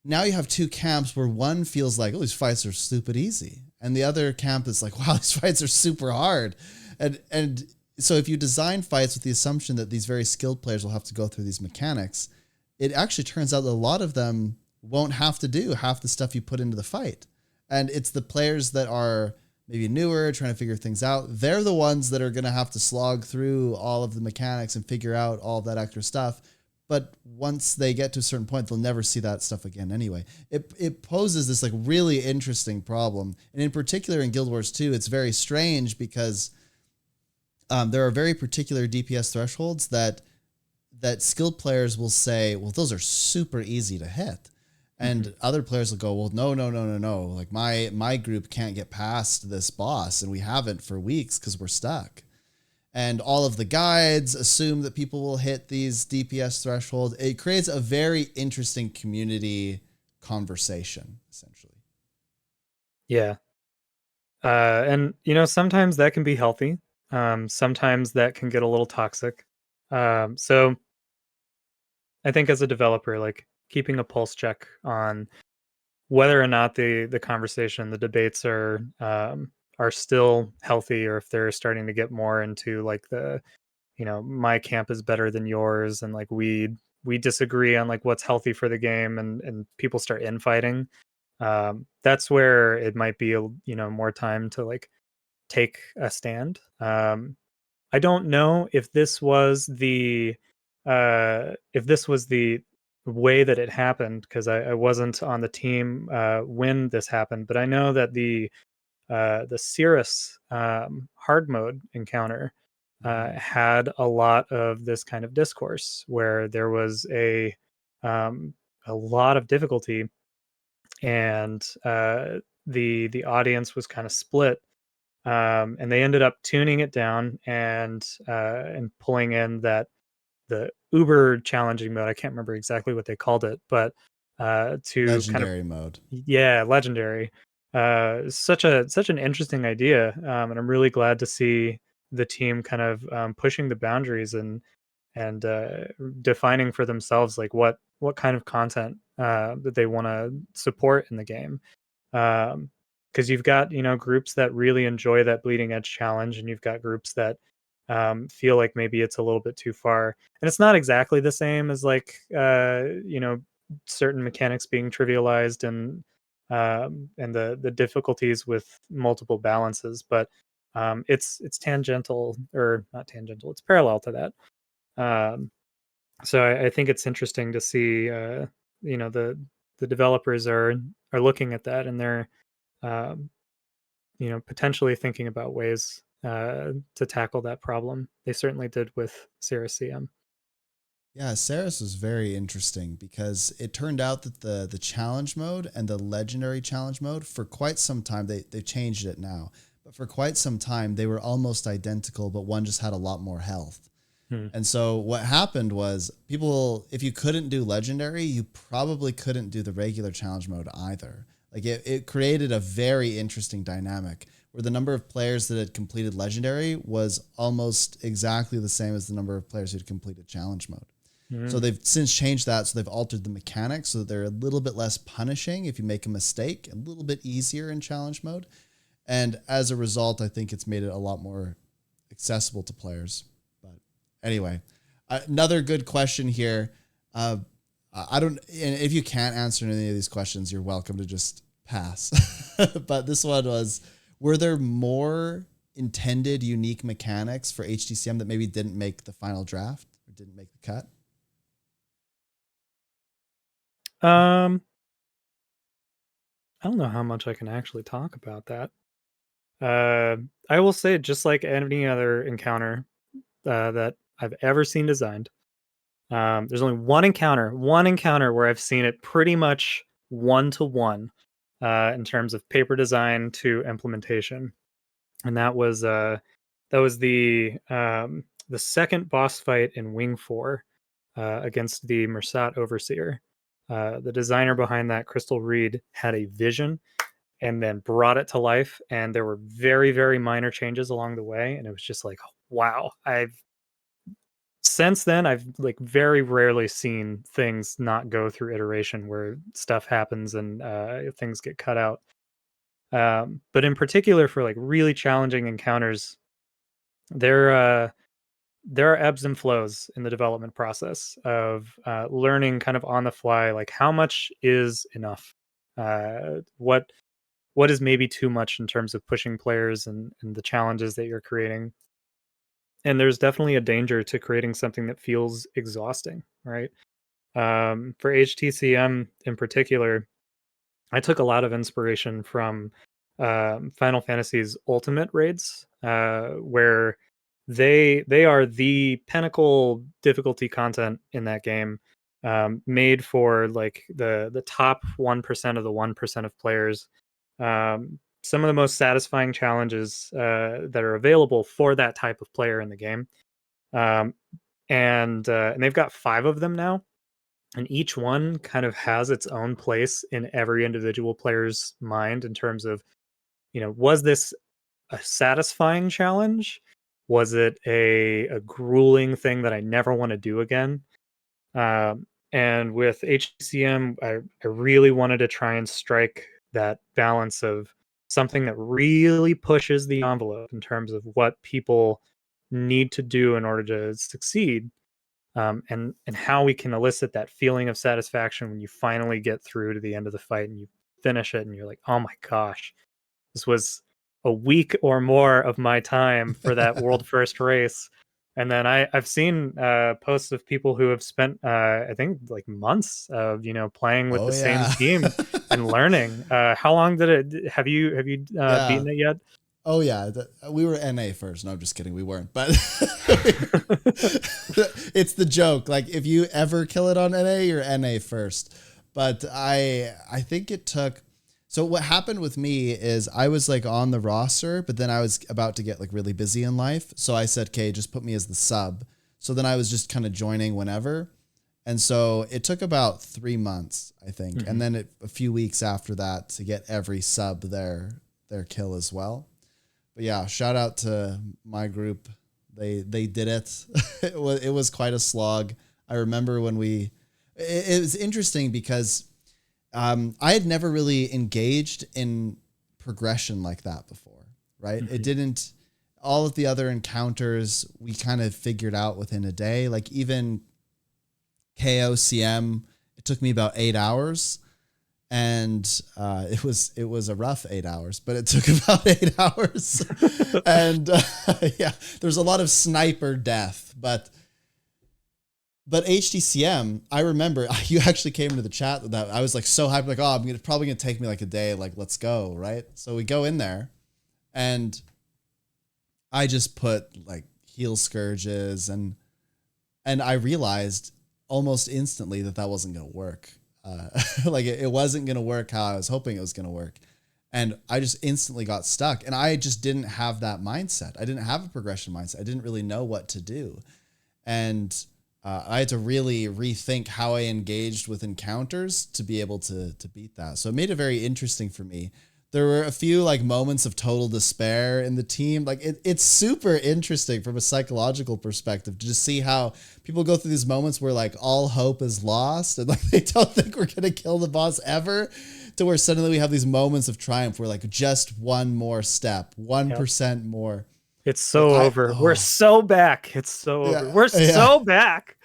now you have two camps where one feels like, oh, these fights are stupid easy, and the other camp is like, wow, these fights are super hard. And so if you design fights with the assumption that these very skilled players will have to go through these mechanics, it actually turns out that a lot of them won't have to do half the stuff you put into the fight. And it's the players that are maybe newer, trying to figure things out. They're the ones that are going to have to slog through all of the mechanics and figure out all of that extra stuff. But once they get to a certain point, they'll never see that stuff again anyway. It poses this like really interesting problem. And in particular in Guild Wars 2, it's very strange because there are very particular DPS thresholds that skilled players will say, well, those are super easy to hit. And other players will go, well, no. Like my group can't get past this boss, and we haven't for weeks because we're stuck. and all of the guides assume that people will hit these DPS thresholds. It creates a very interesting community conversation, essentially. Yeah. And, you know, sometimes that can be healthy. Sometimes that can get a little toxic. So I think as a developer, like keeping a pulse check on whether or not the conversation, the debates are still healthy, or if they're starting to get more into like the, you know, my camp is better than yours, and like we disagree on like what's healthy for the game, and people start infighting. That's where it might be you know, more time to like take a stand. I don't know if this was the way that it happened, because I wasn't on the team when this happened, but I know that the Cirrus hard mode encounter had a lot of this kind of discourse where there was a lot of difficulty, and the audience was kind of split, and they ended up tuning it down and pulling in that the uber challenging mode. I can't remember exactly what they called it, but to kind of, Legendary mode. yeah, legendary. Such an interesting idea, and I'm really glad to see the team kind of pushing the boundaries and defining for themselves like what kind of content that they want to support in the game. Because you've got, you know, groups that really enjoy that bleeding edge challenge, and you've got groups that feel like maybe it's a little bit too far. And it's not exactly the same as like you know, certain mechanics being trivialized and the difficulties with multiple balances, but it's tangential, or not tangential, it's parallel to that. Um, so I think it's interesting to see you know, the developers are looking at that, and they're um, you know, potentially thinking about ways to tackle that problem. They certainly did with Cirrus CM. Yeah, Saris was very interesting because it turned out that the challenge mode and the legendary challenge mode, for quite some time, they changed it now, but for quite some time they were almost identical, but one just had a lot more health. And so what happened was, people, if you couldn't do legendary, you probably couldn't do the regular challenge mode either. Like it created a very interesting dynamic where the number of players that had completed legendary was almost exactly the same as the number of players who had completed challenge mode. So they've since changed that. So they've altered the mechanics so that they're a little bit less punishing if you make a mistake, a little bit easier in challenge mode. And as a result, I think it's made it a lot more accessible to players. But anyway, another good question here. I don't, and if you can't answer any of these questions, you're welcome to just pass. But this one was, were there more intended unique mechanics for HTCM that maybe didn't make the final draft or didn't make the cut? I don't know how much I can actually talk about that. I will say, just like any other encounter that I've ever seen designed, there's only one encounter where I've seen it pretty much one to one in terms of paper design to implementation, and that was the second boss fight in Wing 4 against the Mersat Overseer. The designer behind that, Crystal Reed, had a vision and then brought it to life, and there were very, very minor changes along the way, and it was just like, wow. Since then, I've like very rarely seen things not go through iteration where stuff happens and things get cut out. But in particular, for like really challenging encounters, there there are ebbs and flows in the development process of learning kind of on the fly, like how much is enough, what is maybe too much in terms of pushing players and the challenges that you're creating. And there's definitely a danger to creating something that feels exhausting, right? For HTCM in particular, I took a lot of inspiration from Final Fantasy's Ultimate raids, where they are the pinnacle difficulty content in that game, made for like the top 1% of the 1% of players. some of the most satisfying challenges that are available for that type of player in the game. And they've got 5 of them now, and each one kind of has its own place in every individual player's mind in terms of, was this a satisfying challenge? Was it a grueling thing that I never want to do again? And with HCM, I really wanted to try and strike that balance of something that really pushes the envelope in terms of what people need to do in order to succeed, and how we can elicit that feeling of satisfaction when you finally get through to the end of the fight and you finish it and you're like, oh my gosh, this was a week or more of my time for that world first race. And then I've seen posts of people who have spent I think like months of playing with the same team and learning. How long did it? Have you beaten it yet? Oh yeah, we were NA first. No, I'm just kidding. We weren't, but it's the joke. Like if you ever kill it on NA, you're NA first. But I think it took. So what happened with me is I was like on the roster, but then I was about to get like really busy in life. So I said, okay, just put me as the sub. So then I was just kind of joining whenever. And so it took about 3 months, I think. Mm-hmm. And then a few weeks after that to get every sub their kill as well. But yeah, shout out to my group. They did it. It was quite a slog. I remember when it was interesting because I had never really engaged in progression like that before, right? Mm-hmm. It didn't, all of the other encounters we kind of figured out within a day. Like even KOCM, it took me about 8 hours. And it was a rough 8 hours, but it took about 8 hours. And yeah, there's a lot of sniper death, but HDCM, I remember you actually came into the chat with that. I was like so hyped, like, oh, probably gonna take me like a day, like let's go, right? So we go in there, and I just put like heal scourges, and I realized almost instantly that wasn't gonna work. Like it wasn't going to work how I was hoping it was going to work. And I just instantly got stuck, and I just didn't have that mindset. I didn't have a progression mindset. I didn't really know what to do. And I had to really rethink how I engaged with encounters to be able to beat that. So it made it very interesting for me. There were a few like moments of total despair in the team. Like it's super interesting from a psychological perspective to just see how people go through these moments where like all hope is lost and like they don't think we're going to kill the boss ever, to where suddenly we have these moments of triumph where like just one more step, 1% more. It's so over. We're so back. It's so over. We're so back.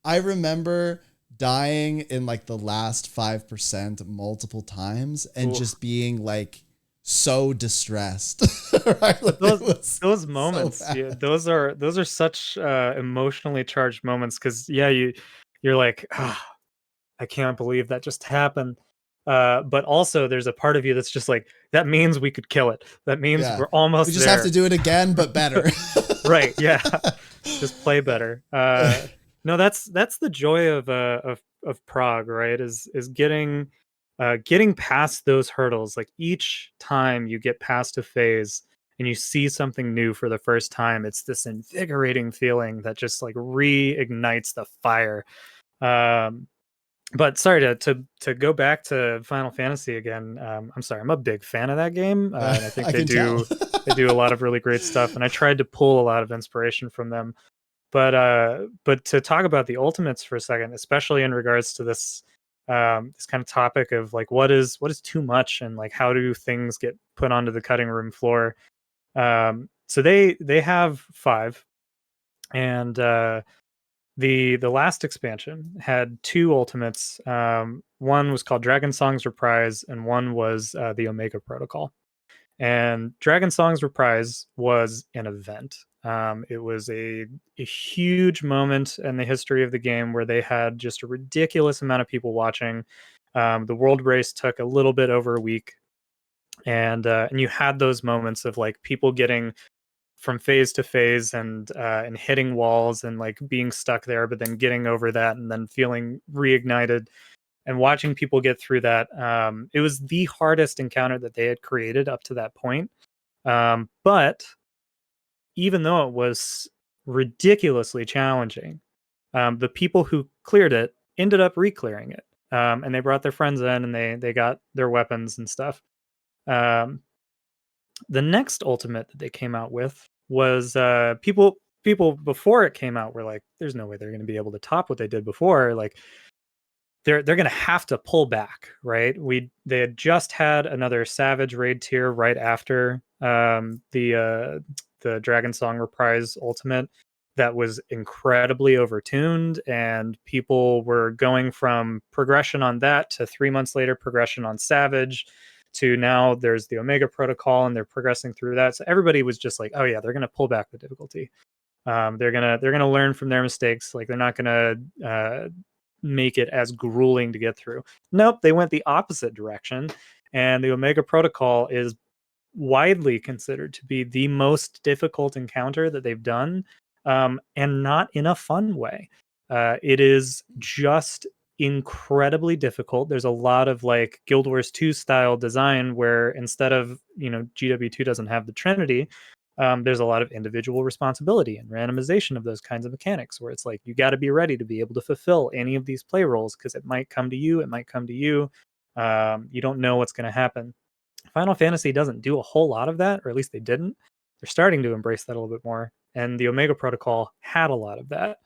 I remember dying in like the last 5% multiple times and just being like so distressed. Right? Like those moments, so those are such emotionally charged moments, because you're like, I can't believe that just happened. But also there's a part of you that's just like, that means we could kill it. That means we're almost there. We just have to do it again, but better. Right. Yeah. Just play better. No, that's the joy of Prague, right? Is getting past those hurdles. Like each time you get past a phase and you see something new for the first time, it's this invigorating feeling that just like reignites the fire. But sorry to go back to Final Fantasy again. I'm sorry, I'm a big fan of that game, and I think they do a lot of really great stuff. And I tried to pull a lot of inspiration from them. But to talk about the ultimates for a second, especially in regards to this this kind of topic of like what is too much, and like how do things get put onto the cutting room floor. So they have 5, and the last expansion had 2 ultimates. One was called Dragon Song's Reprise, and one was the Omega Protocol. And Dragon Song's Reprise was an event. It was a huge moment in the history of the game where they had just a ridiculous amount of people watching. The world race took a little bit over a week, and you had those moments of like people getting from phase to phase and hitting walls and like being stuck there, but then getting over that and then feeling reignited. and watching people get through that, it was the hardest encounter that they had created up to that point. But even though it was ridiculously challenging, the people who cleared it ended up re-clearing it, and they brought their friends in, and they got their weapons and stuff. The next ultimate that they came out with was people before it came out were like, there's no way they're going to be able to top what they did before. Like, they're going to have to pull back, right? They had just had another Savage raid tier right after the Dragon Song Reprise ultimate that was incredibly overtuned, and people were going from progression on that to 3 months later progression on Savage to now there's the Omega Protocol, and they're progressing through that. So everybody was just like, oh yeah, they're going to pull back the difficulty. They're gonna learn from their mistakes. Like, they're not gonna make it as grueling to get through. Nope, they went the opposite direction, and the Omega Protocol is widely considered to be the most difficult encounter that they've done, and not in a fun way. It is just incredibly difficult. There's a lot of like Guild Wars 2 style design where instead of, GW2 doesn't have the Trinity, there's a lot of individual responsibility and randomization of those kinds of mechanics where it's like, you got to be ready to be able to fulfill any of these play roles because it might come to you. You don't know what's going to happen. Final Fantasy doesn't do a whole lot of that, or at least they didn't. They're starting to embrace that a little bit more. And the Omega Protocol had a lot of that.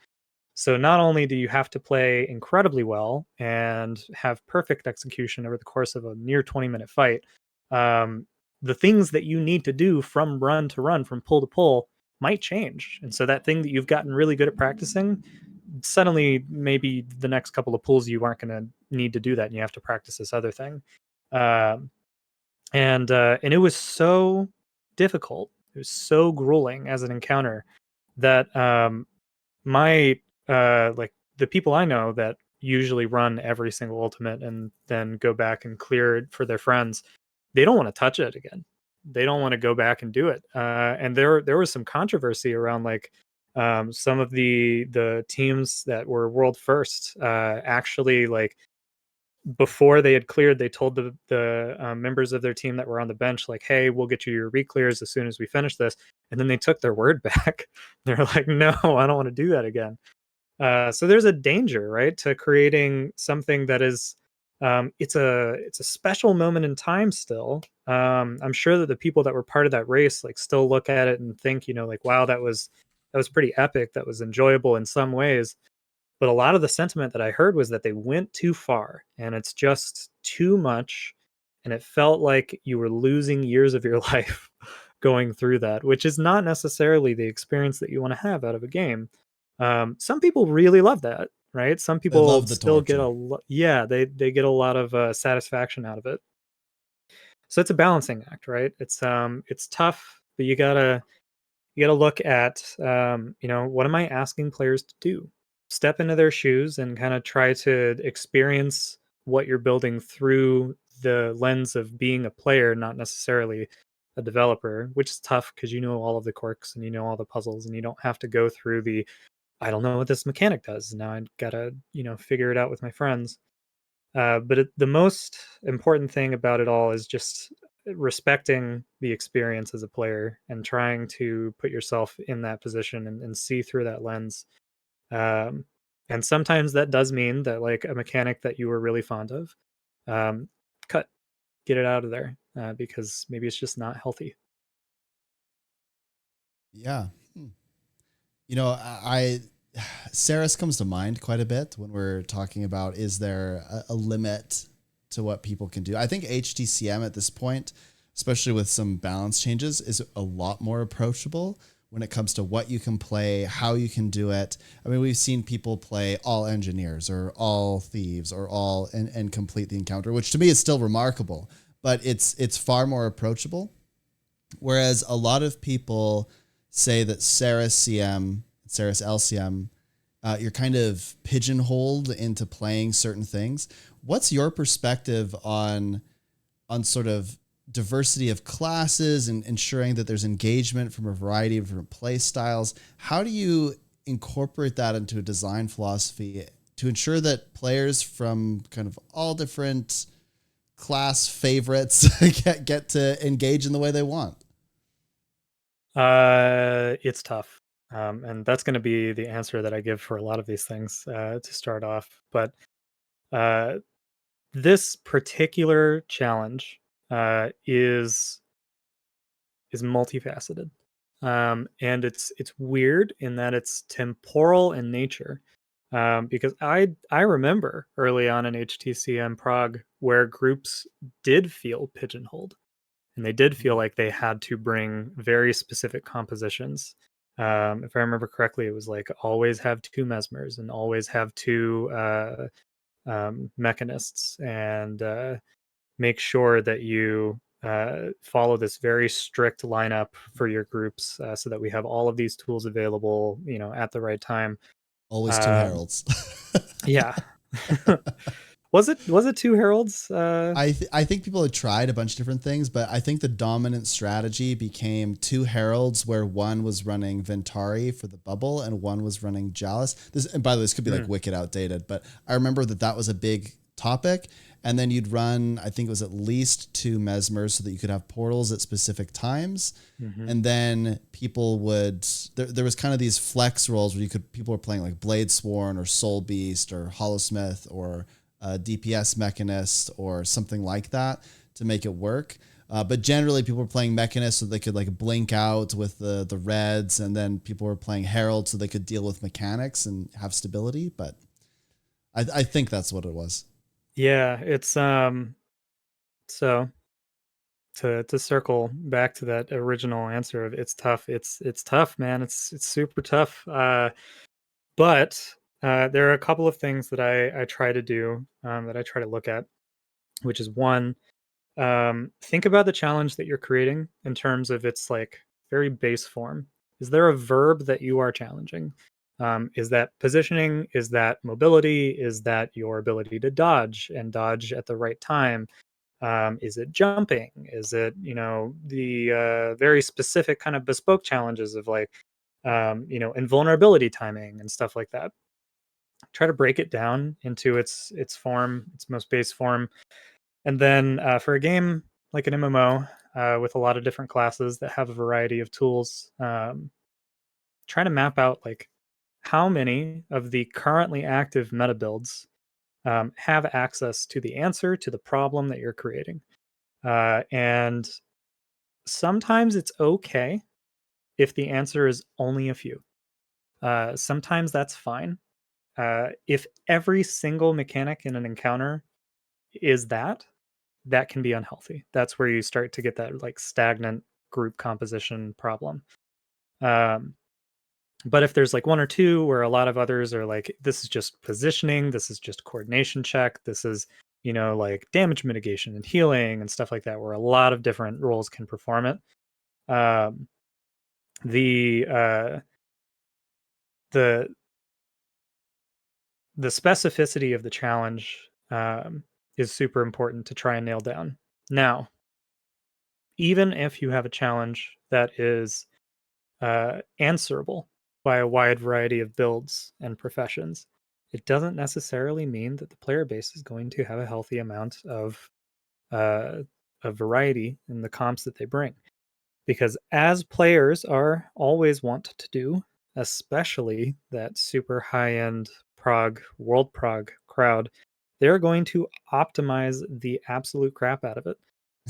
So not only do you have to play incredibly well and have perfect execution over the course of a near 20-minute fight, the things that you need to do from run to run, from pull to pull, might change. And so that thing that you've gotten really good at practicing, suddenly maybe the next couple of pulls you aren't going to need to do that, and you have to practice this other thing. And it was so difficult. It was so grueling as an encounter that like the people I know that usually run every single ultimate and then go back and clear it for their friends, they don't want to touch it again. They don't want to go back and do it. And there was some controversy around like some of the teams that were world first actually, like, before they had cleared, they told the members of their team that were on the bench, like, hey, we'll get you your re-clears as soon as we finish this. And then they took their word back. They're like, no, I don't want to do that again. So there's a danger, right, to creating something that is it's a special moment in time still. I'm sure that the people that were part of that race like still look at it and think, like, wow, that was pretty epic. That was enjoyable in some ways. But a lot of the sentiment that I heard was that they went too far, and it's just too much. And it felt like you were losing years of your life going through that, which is not necessarily the experience that you want to have out of a game. Some people really love that, right? Some people still get they get a lot of satisfaction out of it. So it's a balancing act, right? It's tough, but you gotta look at what am I asking players to do? Step into their shoes and kind of try to experience what you're building through the lens of being a player, not necessarily a developer, which is tough because you know all of the quirks and you know all the puzzles, and you don't have to go through the, I don't know what this mechanic does. Now I gotta, figure it out with my friends. But the most important thing about it all is just respecting the experience as a player and trying to put yourself in that position and see through that lens. And sometimes that does mean that, like, a mechanic that you were really fond of, get it out of there, because maybe it's just not healthy. Yeah. Saris comes to mind quite a bit when we're talking about, is there a limit to what people can do? I think HTCM at this point, especially with some balance changes, is a lot more approachable when it comes to what you can play, how you can do it. I mean, we've seen people play all engineers or all thieves or all and complete the encounter, which to me is still remarkable, but it's far more approachable. Whereas a lot of people say that Saris CM, Saris LCM, you're kind of pigeonholed into playing certain things. What's your perspective on sort of diversity of classes and ensuring that there's engagement from a variety of different play styles? How do you incorporate that into a design philosophy to ensure that players from kind of all different class favorites get to engage in the way they want? It's tough. And that's going to be the answer that I give for a lot of these things to start off. But this particular challenge is multifaceted. And it's weird in that it's temporal in nature. Because I remember early on in HTCM Prague where groups did feel pigeonholed, and they did feel like they had to bring very specific compositions. If I remember correctly, it was like always have 2 mesmers and always have 2 mechanists, and make sure that you follow this very strict lineup for your groups, so that we have all of these tools available, at the right time. Always 2 heralds. Yeah. Was it 2 heralds? I think people had tried a bunch of different things, but I think the dominant strategy became 2 heralds, where one was running Ventari for the bubble and one was running Jalis. And by the way, this could be like wicked outdated, but I remember that was a big topic. And then you'd run, I think it was at least 2 mesmers so that you could have portals at specific times. And then people would, there was kind of these flex rolls where people were playing like Blade Sworn or Soul Beast or Hollowsmith or DPS Mechanist or something like that to make it work. But generally people were playing Mechanist so they could like blink out with the reds, and then people were playing Herald so they could deal with mechanics and have stability. But I think that's what it was. Yeah, it's so to circle back to that original answer of it's tough. It's tough, man. It's super tough. But there are a couple of things that I try to do, that I try to look at, which is one, think about the challenge that you're creating in terms of its like very base form. Is there a verb that you are challenging? Is that positioning? Is that mobility? Is that your ability to dodge and dodge at the right time? Is it jumping? Is it, the very specific kind of bespoke challenges of like, invulnerability timing and stuff like that? Try to break it down into its form, its most base form. And then for a game like an MMO with a lot of different classes that have a variety of tools, try to map out like how many of the currently active meta builds have access to the answer to the problem that you're creating. And sometimes it's okay if the answer is only a few. Sometimes that's fine. If every single mechanic in an encounter is that can be unhealthy. That's where you start to get that like stagnant group composition problem. But if there's like 1 or 2 where a lot of others are like, this is just positioning, this is just coordination check, this is, like damage mitigation and healing and stuff like that, where a lot of different roles can perform it. The specificity of the challenge is super important to try and nail down. Now, even if you have a challenge that is answerable by a wide variety of builds and professions, it doesn't necessarily mean that the player base is going to have a healthy amount of variety in the comps that they bring. Because as players are always want to do, especially that super high-end World Prague crowd, they're going to optimize the absolute crap out of it.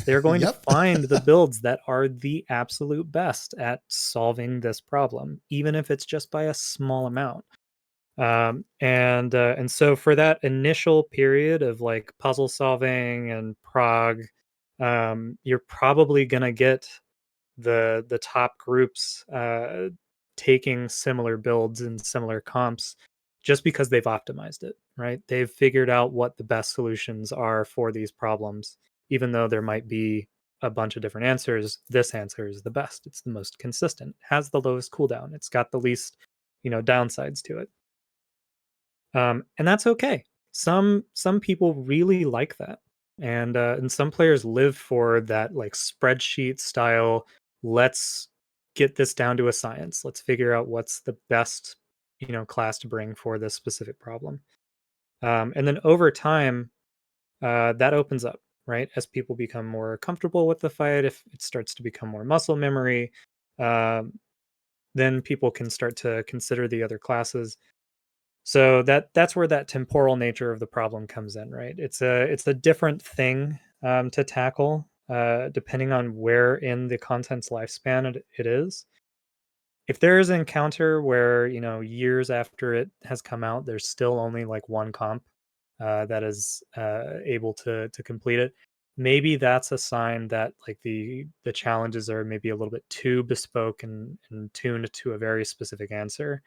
They're going to find the builds that are the absolute best at solving this problem, even if it's just by a small amount. And so for that initial period of like puzzle solving and Prague, you're probably gonna get the top groups taking similar builds and similar comps just because they've optimized it, right? They've figured out what the best solutions are for these problems. Even though there might be a bunch of different answers, this answer is the best. It's the most consistent, has the lowest cooldown, it's got the least, downsides to it. And that's okay. Some people really like that, and some players live for that like spreadsheet style. Let's get this down to a science. Let's figure out what's the best, class to bring for this specific problem. And then over time, that opens up, right? As people become more comfortable with the fight, if it starts to become more muscle memory, um, then people can start to consider the other classes. So that's where that temporal nature of the problem comes in, right? It's a different thing to tackle depending on where in the content's lifespan it is. If there is an encounter where, years after it has come out, there's still only like one comp that is able to complete it, maybe that's a sign that like the challenges are maybe a little bit too bespoke and tuned to a very specific answer.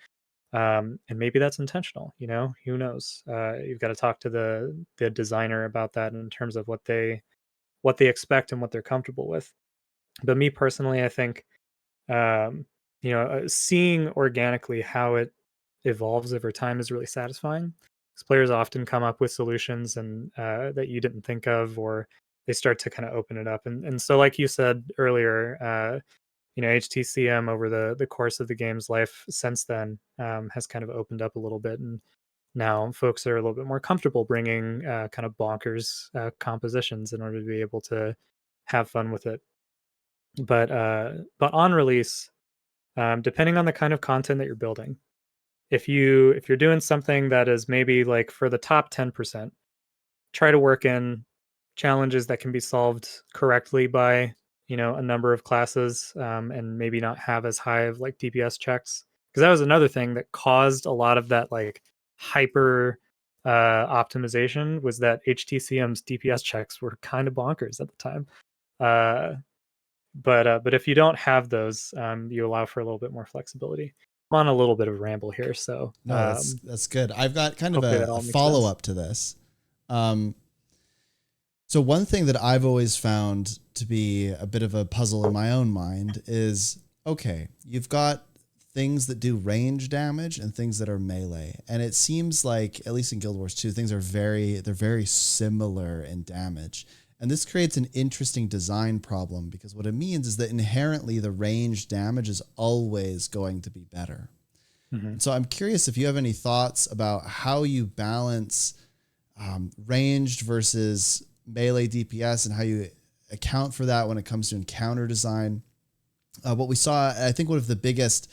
And maybe that's intentional, who knows? You've got to talk to the designer about that in terms of what they expect and what they're comfortable with. But me personally, I think um, seeing organically how it evolves over time is really satisfying. Because players often come up with solutions and that you didn't think of, or they start to kind of open it up. And so, like you said earlier, HTCM over the course of the game's life since then has kind of opened up a little bit, and now folks are a little bit more comfortable bringing kind of bonkers compositions in order to be able to have fun with it. But on release, depending on the kind of content that you're building, if you're doing something that is maybe like for the top 10%, try to work in challenges that can be solved correctly by a number of classes, and maybe not have as high of like DPS checks, because that was another thing that caused a lot of that like hyper optimization, was that HTCM's DPS checks were kind of bonkers at the time. uh, but if you don't have those, you allow for a little bit more flexibility. I'm on a little bit of a ramble here, so No, that's good. I've got kind of hopefully that a all makes follow sense. up to this. So one thing that I've always found to be a bit of a puzzle in my own mind is, okay, you've got things that do range damage and things that are melee. And it seems like, at least in Guild Wars 2, they're very similar in damage. And this creates an interesting design problem, because what it means is that inherently the range damage is always going to be better. Mm-hmm. So I'm curious if you have any thoughts about how you balance ranged versus melee DPS and how you account for that when it comes to encounter design. What we saw, I think one of the biggest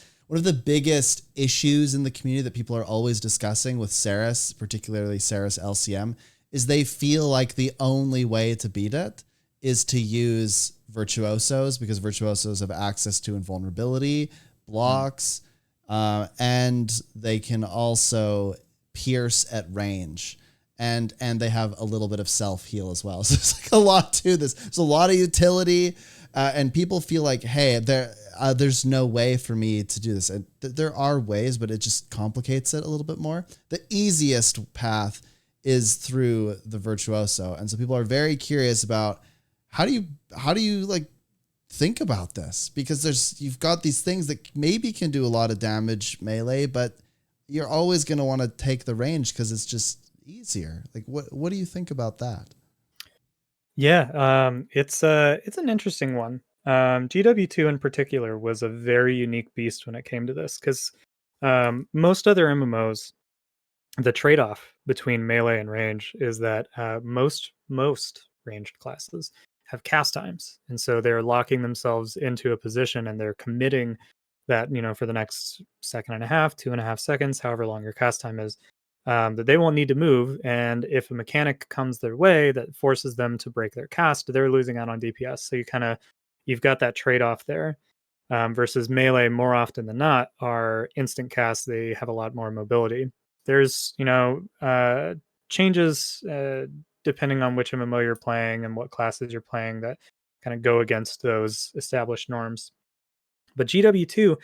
issues in the community that people are always discussing with Saris, particularly Saris LCM, is they feel like the only way to beat it is to use virtuosos, because virtuosos have access to invulnerability, blocks, and they can also pierce at range. And they have a little bit of self-heal as well. So there's like a lot to this. There's a lot of utility, and people feel like, hey, there's no way for me to do this. And there are ways, but it just complicates it a little bit more. The easiest path is through the virtuoso. And so people are very curious about how do you like think about this? Because you've got these things that maybe can do a lot of damage melee, but you're always going to want to take the range because it's just easier. Like what do you think about that? Yeah, it's an interesting one. GW2 in particular was a very unique beast when it came to this, because most other MMOs, the trade-off between melee and range is that most ranged classes have cast times, and so they're locking themselves into a position and they're committing that for the next second and a half, 2.5 seconds, however long your cast time is, that they won't need to move. And if a mechanic comes their way that forces them to break their cast, they're losing out on DPS. So you've got that trade-off there. Versus melee, more often than not, are instant casts. They have a lot more mobility. There's changes depending on which MMO you're playing and what classes you're playing that kind of go against those established norms. But GW2,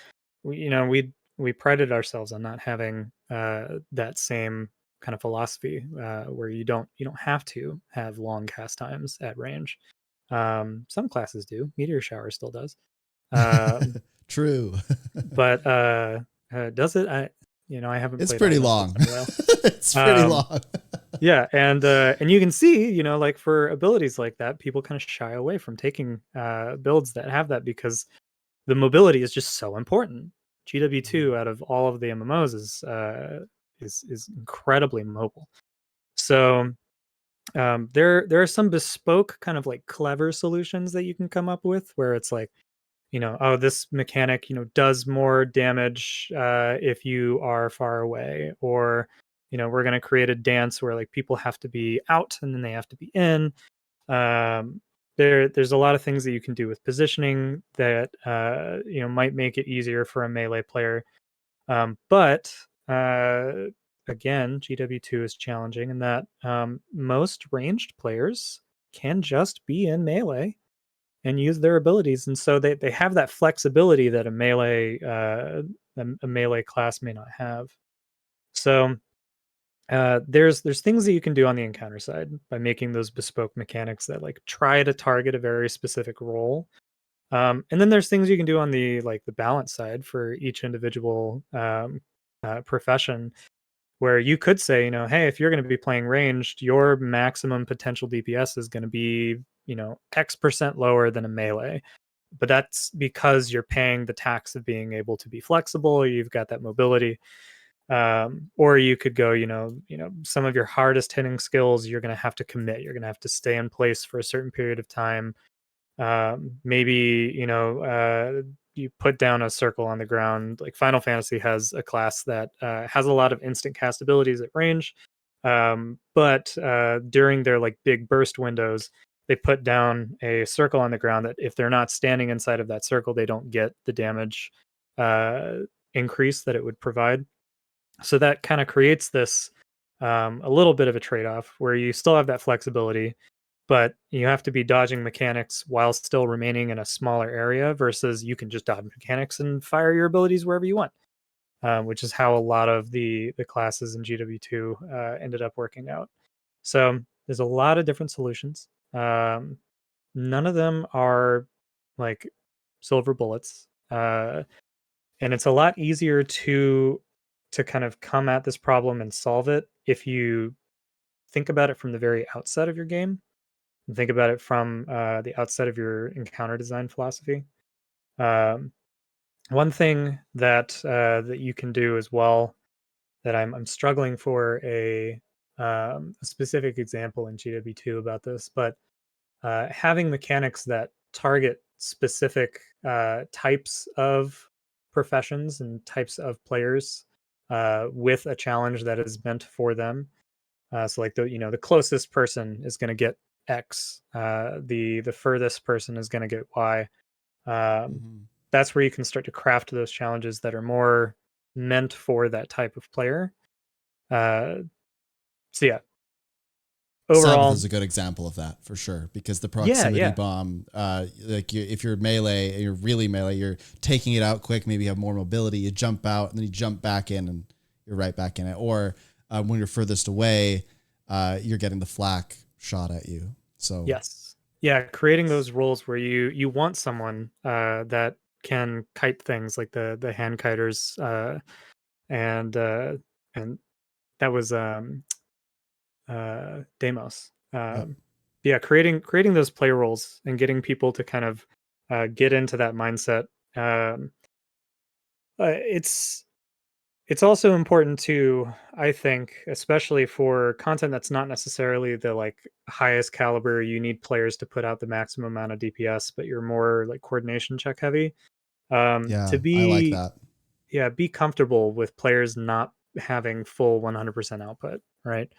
we prided ourselves on not having that same kind of philosophy where you don't have to have long cast times at range. Some classes do. Meteor Shower still does. True. But does it? I haven't It's played pretty Elements long. in a while. It's pretty long. Yeah, and you can see, like for abilities like that, people kind of shy away from taking builds that have that, because the mobility is just so important. GW2 out of all of the MMOs is incredibly mobile. So there are some bespoke kind of like clever solutions that you can come up with where it's like, oh, this mechanic, does more damage if you are far away, or we're going to create a dance where like people have to be out and then they have to be in. There's a lot of things that you can do with positioning that might make it easier for a melee player. But again, GW2 is challenging in that most ranged players can just be in melee and use their abilities, and so they have that flexibility that a melee class may not have. So there's things that you can do on the encounter side by making those bespoke mechanics that like try to target a very specific role. And then there's things you can do on the balance side for each individual profession, where you could say, hey, if you're going to be playing ranged, your maximum potential DPS is going to be, X% lower than a melee. But that's because you're paying the tax of being able to be flexible. You've got that mobility. Or you could go, some of your hardest hitting skills, you're going to have to commit. You're going to have to stay in place for a certain period of time. Maybe, you put down a circle on the ground. Like Final Fantasy has a class that has a lot of instant cast abilities at range. But during their like big burst windows, they put down a circle on the ground that if they're not standing inside of that circle, they don't get the damage increase that it would provide. So that kind of creates this a little bit of a trade-off where you still have that flexibility, but you have to be dodging mechanics while still remaining in a smaller area versus you can just dodge mechanics and fire your abilities wherever you want, which is how a lot of the classes in GW2 ended up working out. So there's a lot of different solutions. None of them are like silver bullets. And it's a lot easier to kind of come at this problem and solve it if you think about it from the very outset of your game and think about it from the outset of your encounter design philosophy. One thing that that you can do as well that I'm struggling for a specific example in GW2 about this, but having mechanics that target specific types of professions and types of players with a challenge that is meant for them. So like the closest person is going to get X, the furthest person is going to get Y. That's where you can start to craft those challenges that are more meant for that type of player. So yeah, overall, Sabbath is a good example of that for sure, because the proximity bomb, if you're melee and you're really melee, you're taking it out quick. Maybe you have more mobility. You jump out and then you jump back in and you're right back in it. Or when you're furthest away, you're getting the flak shot at you. So yes, yeah, creating those roles where you want someone that can kite things like the hand kiters, and that was Deimos. Yeah, creating those play roles and getting people to kind of get into that mindset. It's also important to, I think, especially for content that's not necessarily the like highest caliber, you need players to put out the maximum amount of DPS, but you're more like coordination check heavy. To I like that. be comfortable with players not having full 100% output, right?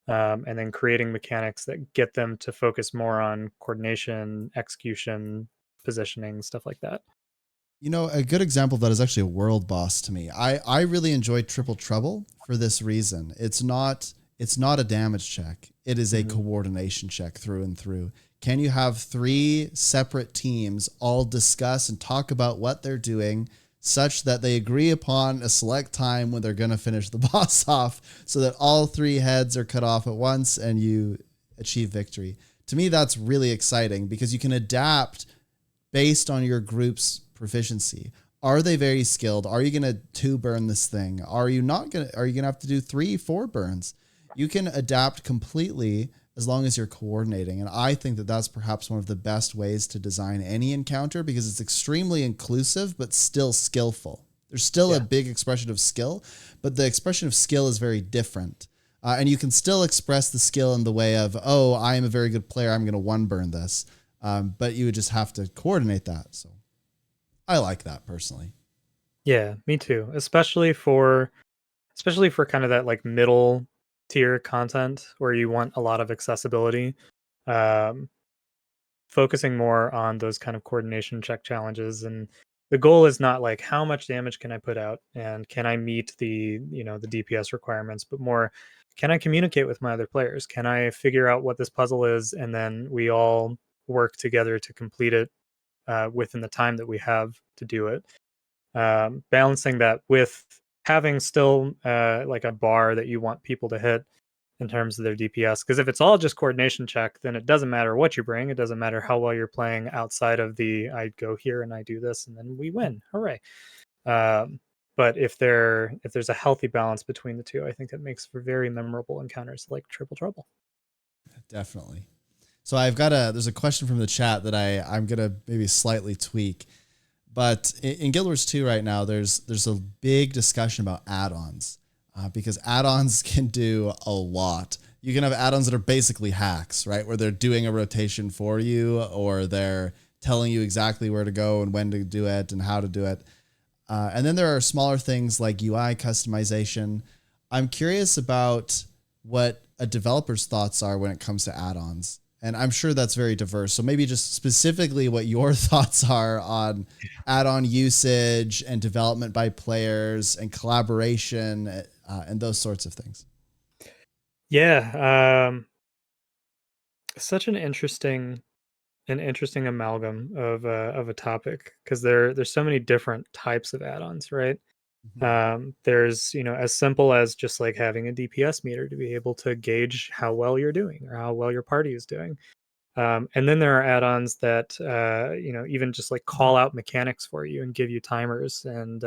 And then creating mechanics that get them to focus more on coordination, execution, positioning, stuff like that. A good example of that is actually a world boss to me. I really enjoy Triple Trouble for this reason. It's not a damage check. It is a coordination check through and through. Can you have 3 separate teams all discuss and talk about what they're doing such that they agree upon a select time when they're going to finish the boss off, so that all 3 heads are cut off at once and you achieve victory? To me, that's really exciting because you can adapt based on your group's proficiency. Are they very skilled? Are you going to 2 burn this thing? Are you going to have to do 3, 4 burns? You can adapt completely as long as you're coordinating. And I think that that's perhaps one of the best ways to design any encounter, because it's extremely inclusive, but still skillful. There's still a big expression of skill, but the expression of skill is very different. And you can still express the skill in the way of, oh, I am a very good player, I'm going to one burn this. But you would just have to coordinate that. So I like that personally. Yeah, me too. Especially for kind of that like middle tier content where you want a lot of accessibility. Um, Focusing more on those kind of coordination check challenges, and the goal is not like how much damage can I put out and can I meet the the DPS requirements, but more, can I communicate with my other players? Can I figure out what this puzzle is, and then we all work together to complete it within the time that we have to do it. Balancing that with having still like a bar that you want people to hit in terms of their DPS. Because if it's all just coordination check, then it doesn't matter what you bring. It doesn't matter how well you're playing outside of the I go here and I do this and then we win. Hooray. But if there's a healthy balance between the two, I think it makes for very memorable encounters like Triple Trouble. Definitely. So there's a question from the chat that I'm gonna maybe slightly tweak. But in Guild Wars 2 right now, there's a big discussion about add-ons. Because add-ons can do a lot. You can have add-ons that are basically hacks, right? Where they're doing a rotation for you, or they're telling you exactly where to go and when to do it and how to do it. And then there are smaller things like UI customization. I'm curious about what a developer's thoughts are when it comes to add-ons. And I'm sure that's very diverse. So maybe just specifically what your thoughts are on add-on usage and development by players and collaboration and those sorts of things. Yeah, such an interesting amalgam of a topic, because there's so many different types of add-ons, right? There's as simple as just like having a DPS meter to be able to gauge how well you're doing or how well your party is doing. And then there are add-ons that even just like call out mechanics for you and give you timers. And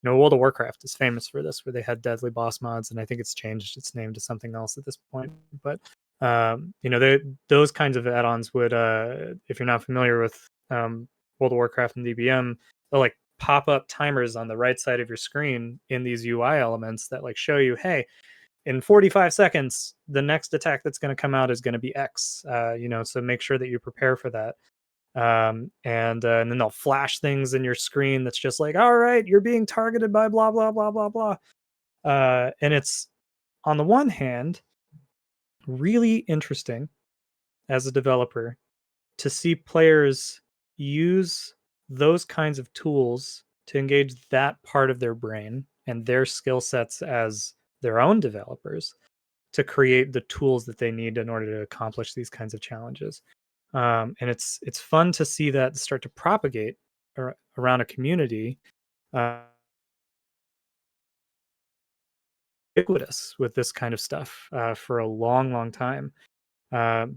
World of Warcraft is famous for this, where they had deadly boss mods, and I think it's changed its name to something else at this point. But those kinds of add-ons would, if you're not familiar with World of Warcraft and DBM, they'll like pop up timers on the right side of your screen in these UI elements that like show you, hey, in 45 seconds, the next attack that's going to come out is going to be X. So make sure that you prepare for that. And then they'll flash things in your screen that's just like, all right, you're being targeted by blah blah blah blah blah. And it's, on the one hand, really interesting as a developer to see players use those kinds of tools to engage that part of their brain and their skill sets as their own developers to create the tools that they need in order to accomplish these kinds of challenges. And it's fun to see that start to propagate around a community, ubiquitous with this kind of stuff for a long, long time.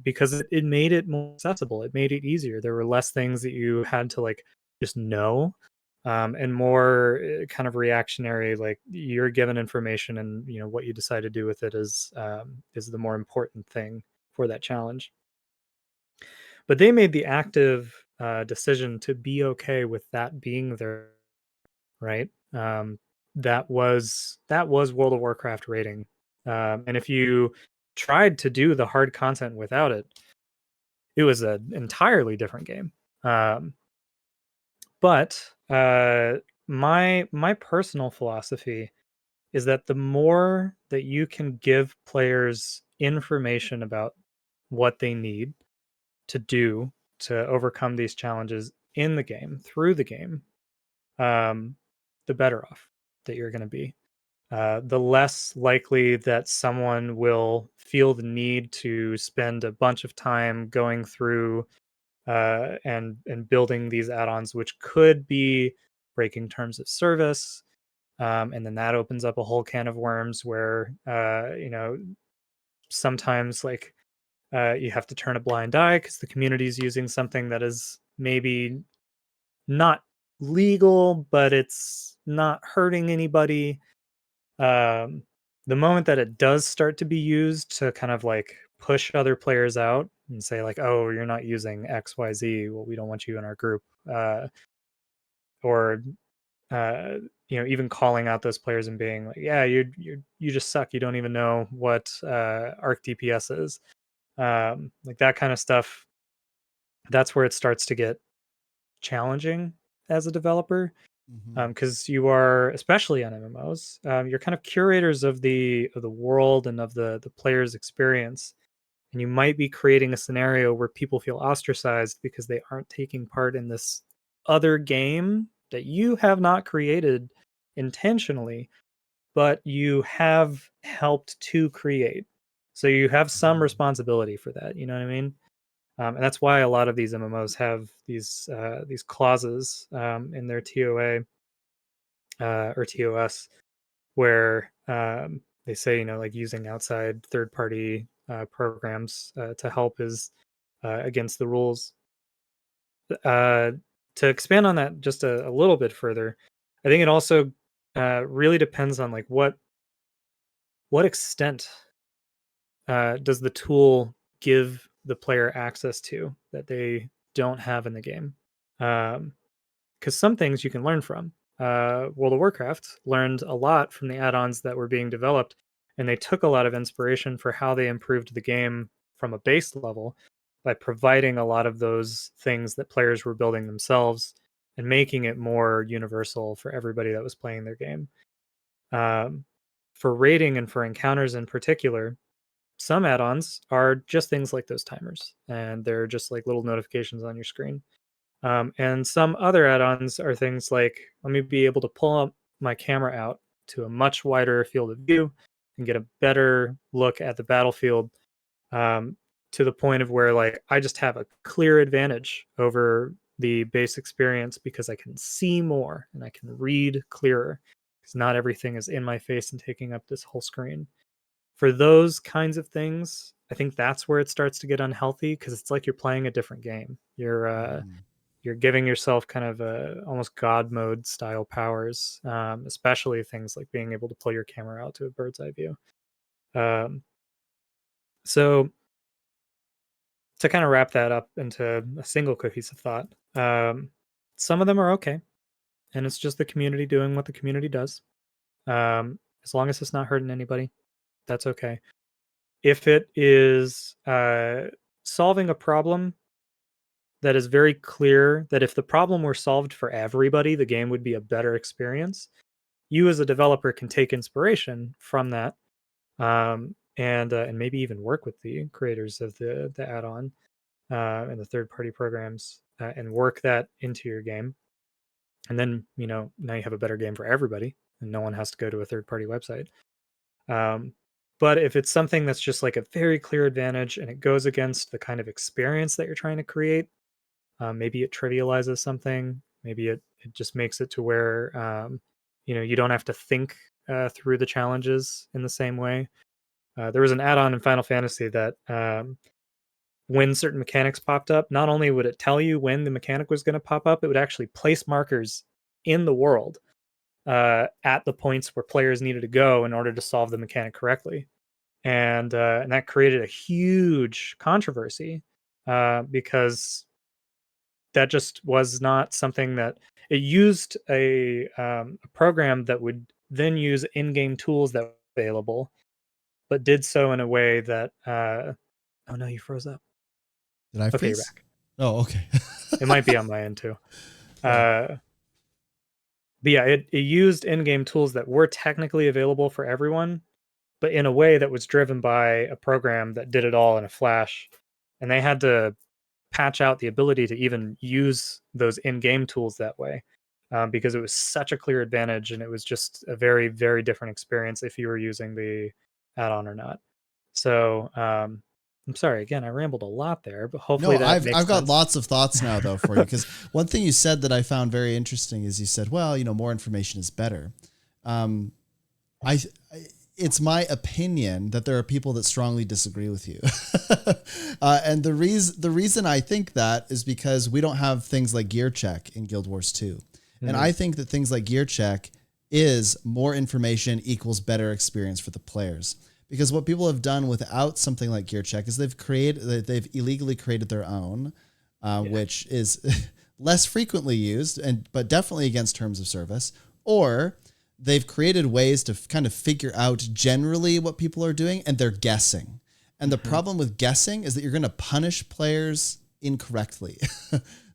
Because it made it more accessible. It made it easier. There were less things that you had to like just know, and more kind of reactionary. Like, you're given information, and what you decide to do with it is the more important thing for that challenge. But they made the active decision to be okay with that being there, right? That was World of Warcraft rating, and if you tried to do the hard content without it, it was an entirely different game. But my personal philosophy is that the more that you can give players information about what they need to do to overcome these challenges in the game, through the game, the better off that you're going to be. The less likely that someone will feel the need to spend a bunch of time going through and building these add-ons, which could be breaking terms of service, and then that opens up a whole can of worms where sometimes like you have to turn a blind eye because the community is using something that is maybe not legal, but it's not hurting anybody. The moment that it does start to be used to kind of like push other players out and say like, oh, you're not using XYZ, well, we don't want you in our group, or even calling out those players and being like, yeah, you just suck. You don't even know what arc DPS is. Like that kind of stuff. That's where it starts to get challenging as a developer, because you are, especially on MMOs, you're kind of curators of the world and of the player's experience, and you might be creating a scenario where people feel ostracized because they aren't taking part in this other game that you have not created intentionally, but you have helped to create. So you have some responsibility for that. You know what I mean? And that's why a lot of these MMOs have these clauses in their TOA or TOS where they say, like using outside third-party programs to help is against the rules. To expand on that just a little bit further, I think it also really depends on like what extent does the tool give the player access to that they don't have in the game. Because some things you can learn from. World of Warcraft learned a lot from the add-ons that were being developed, and they took a lot of inspiration for how they improved the game from a base level by providing a lot of those things that players were building themselves and making it more universal for everybody that was playing their game. For raiding and for encounters in particular, some add-ons are just things like those timers, and they're just like little notifications on your screen. And some other add-ons are things like, let me be able to pull up my camera out to a much wider field of view and get a better look at the battlefield, to the point of where like I just have a clear advantage over the base experience because I can see more and I can read clearer because not everything is in my face and taking up this whole screen. For those kinds of things, I think that's where it starts to get unhealthy because it's like you're playing a different game. You're giving yourself kind of almost God mode style powers, especially things like being able to pull your camera out to a bird's eye view. So to kind of wrap that up into a single cohesive thought, some of them are okay, and it's just the community doing what the community does. As long as it's not hurting anybody, that's okay. If it is solving a problem that is very clear that if the problem were solved for everybody, the game would be a better experience, you as a developer can take inspiration from that, and maybe even work with the creators of the add-on and the third-party programs and work that into your game. And then, now you have a better game for everybody and no one has to go to a third-party website. But if it's something that's just like a very clear advantage and it goes against the kind of experience that you're trying to create, maybe it trivializes something. Maybe it just makes it to where you don't have to think through the challenges in the same way. There was an add-on in Final Fantasy that when certain mechanics popped up, not only would it tell you when the mechanic was going to pop up, it would actually place markers in the world at the points where players needed to go in order to solve the mechanic correctly. And that created a huge controversy because that just was not something that it used a program that would then use in-game tools that were available, but did so in a way that oh no, you froze up. Did I freeze? Okay, you're back. Oh, okay. It might be on my end too. But yeah, it used in-game tools that were technically available for everyone, but in a way that was driven by a program that did it all in a flash. And they had to patch out the ability to even use those in-game tools that way because it was such a clear advantage, and it was just a very, very different experience if you were using the add-on or not. So I'm sorry, again, I rambled a lot there, but hopefully that makes I've got sense. lots of thoughts now though for you, because one thing you said that I found very interesting is you said, well, more information is better. It's my opinion that there are people that strongly disagree with you. And the reason I think that is because we don't have things like gear check in Guild Wars 2. Mm-hmm. And I think that things like gear check is more information equals better experience for the players. Because what people have done without something like gear check is they've illegally created their own, which is less frequently used, but definitely against terms of service. or they've created ways to kind of figure out generally what people are doing, and they're guessing. And the problem with guessing is that you're going to punish players incorrectly.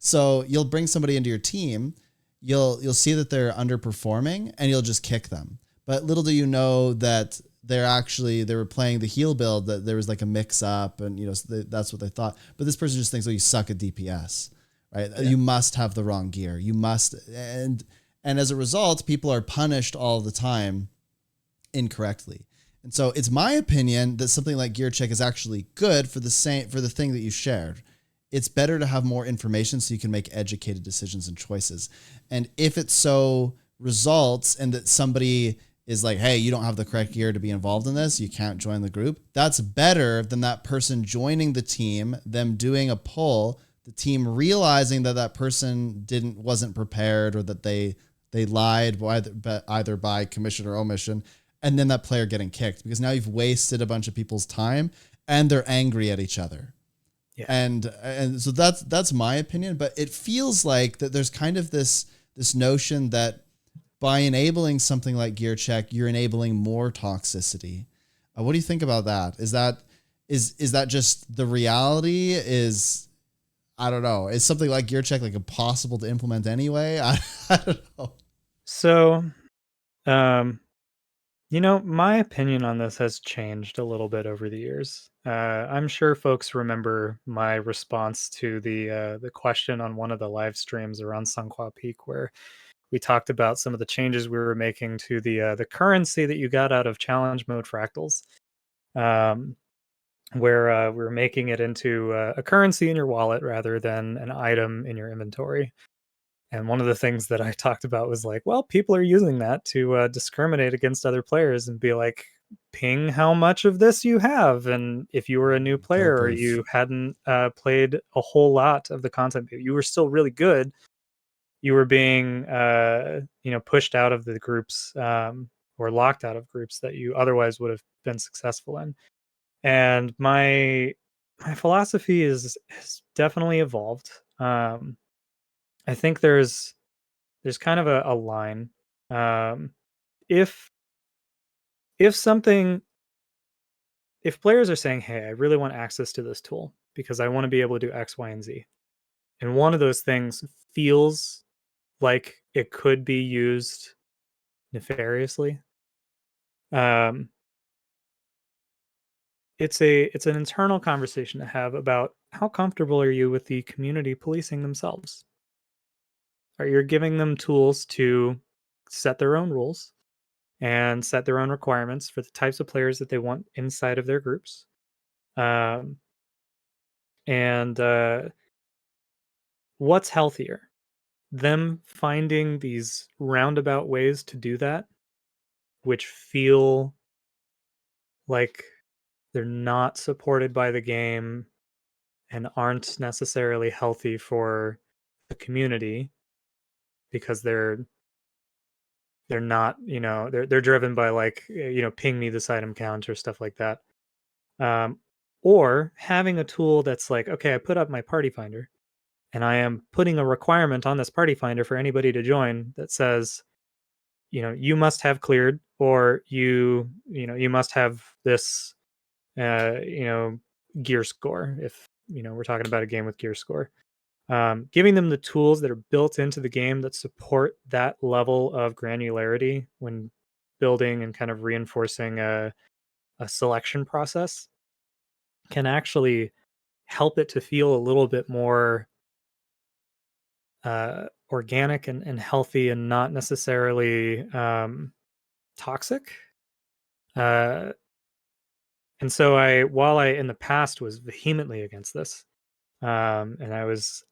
So you'll bring somebody into your team, you'll see that they're underperforming, and you'll just kick them. But little do you know that they were playing the heal build, that there was like a mix up, and so that's what they thought. But this person just thinks, oh, you suck at DPS, right? Yeah. You must have the wrong gear. You must, and as a result, people are punished all the time incorrectly. And so it's my opinion that something like gear check is actually good for the thing that you shared. It's better to have more information so you can make educated decisions and choices. And if it so results in that somebody is like, hey, you don't have the correct gear to be involved in this, you can't join the group, that's better than that person joining the team, them doing a poll, the team realizing that person wasn't prepared, or that they lied either by commission or omission, and then that player getting kicked, because now you've wasted a bunch of people's time and they're angry at each other. Yeah. And so that's my opinion, but it feels like that there's kind of this notion that by enabling something like gear check, you're enabling more toxicity. What do you think about that? Is that just the reality? I don't know. Is something like gear check like impossible to implement anyway? I don't know. So, my opinion on this has changed a little bit over the years. I'm sure folks remember my response to the question on one of the live streams around Sunqua Peak, where we talked about some of the changes we were making to the currency that you got out of challenge mode fractals, where we were making it into a currency in your wallet rather than an item in your inventory. And one of the things that I talked about was like, well, people are using that to discriminate against other players and be like, ping how much of this you have. And if you were a new player or you hadn't played a whole lot of the content, you were still really good, you were being pushed out of the groups or locked out of groups that you otherwise would have been successful in. And my philosophy has definitely evolved. I think there's kind of a line. If players are saying, hey, I really want access to this tool because I want to be able to do X, Y, and Z, and one of those things feels like it could be used nefariously, it's an internal conversation to have about how comfortable are you with the community policing themselves. Are you giving them tools to set their own rules and set their own requirements for the types of players that they want inside of their groups? And what's healthier? Them finding these roundabout ways to do that, which feel like they're not supported by the game and aren't necessarily healthy for the community because they're not, they're driven by like, ping me this item count or stuff like that. Or having a tool that's like, okay, I put up my party finder and I am putting a requirement on this party finder for anybody to join that says, you must have cleared, or you must have this, gear score. If, we're talking about a game with gear score, giving them the tools that are built into the game that support that level of granularity when building and kind of reinforcing a selection process can actually help it to feel a little bit more organic and healthy and not necessarily toxic. And so while I in the past was vehemently against this, and I was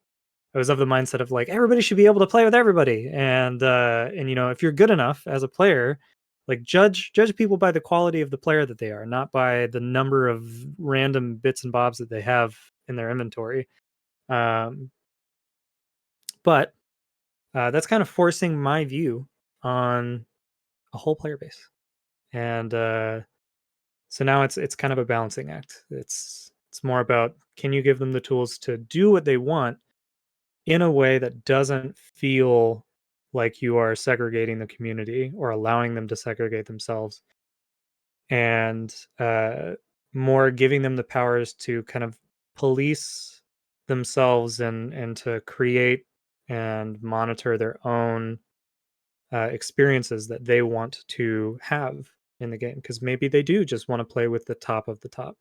of the mindset of like, everybody should be able to play with everybody, and if you're good enough as a player, like judge people by the quality of the player that they are, not by the number of random bits and bobs that they have in their inventory. But that's kind of forcing my view on a whole player base, and so now it's kind of a balancing act. It's more about, can you give them the tools to do what they want in a way that doesn't feel like you are segregating the community or allowing them to segregate themselves, and more giving them the powers to kind of police themselves and to create and monitor their own experiences that they want to have in the game, because maybe they do just want to play with the top of the top.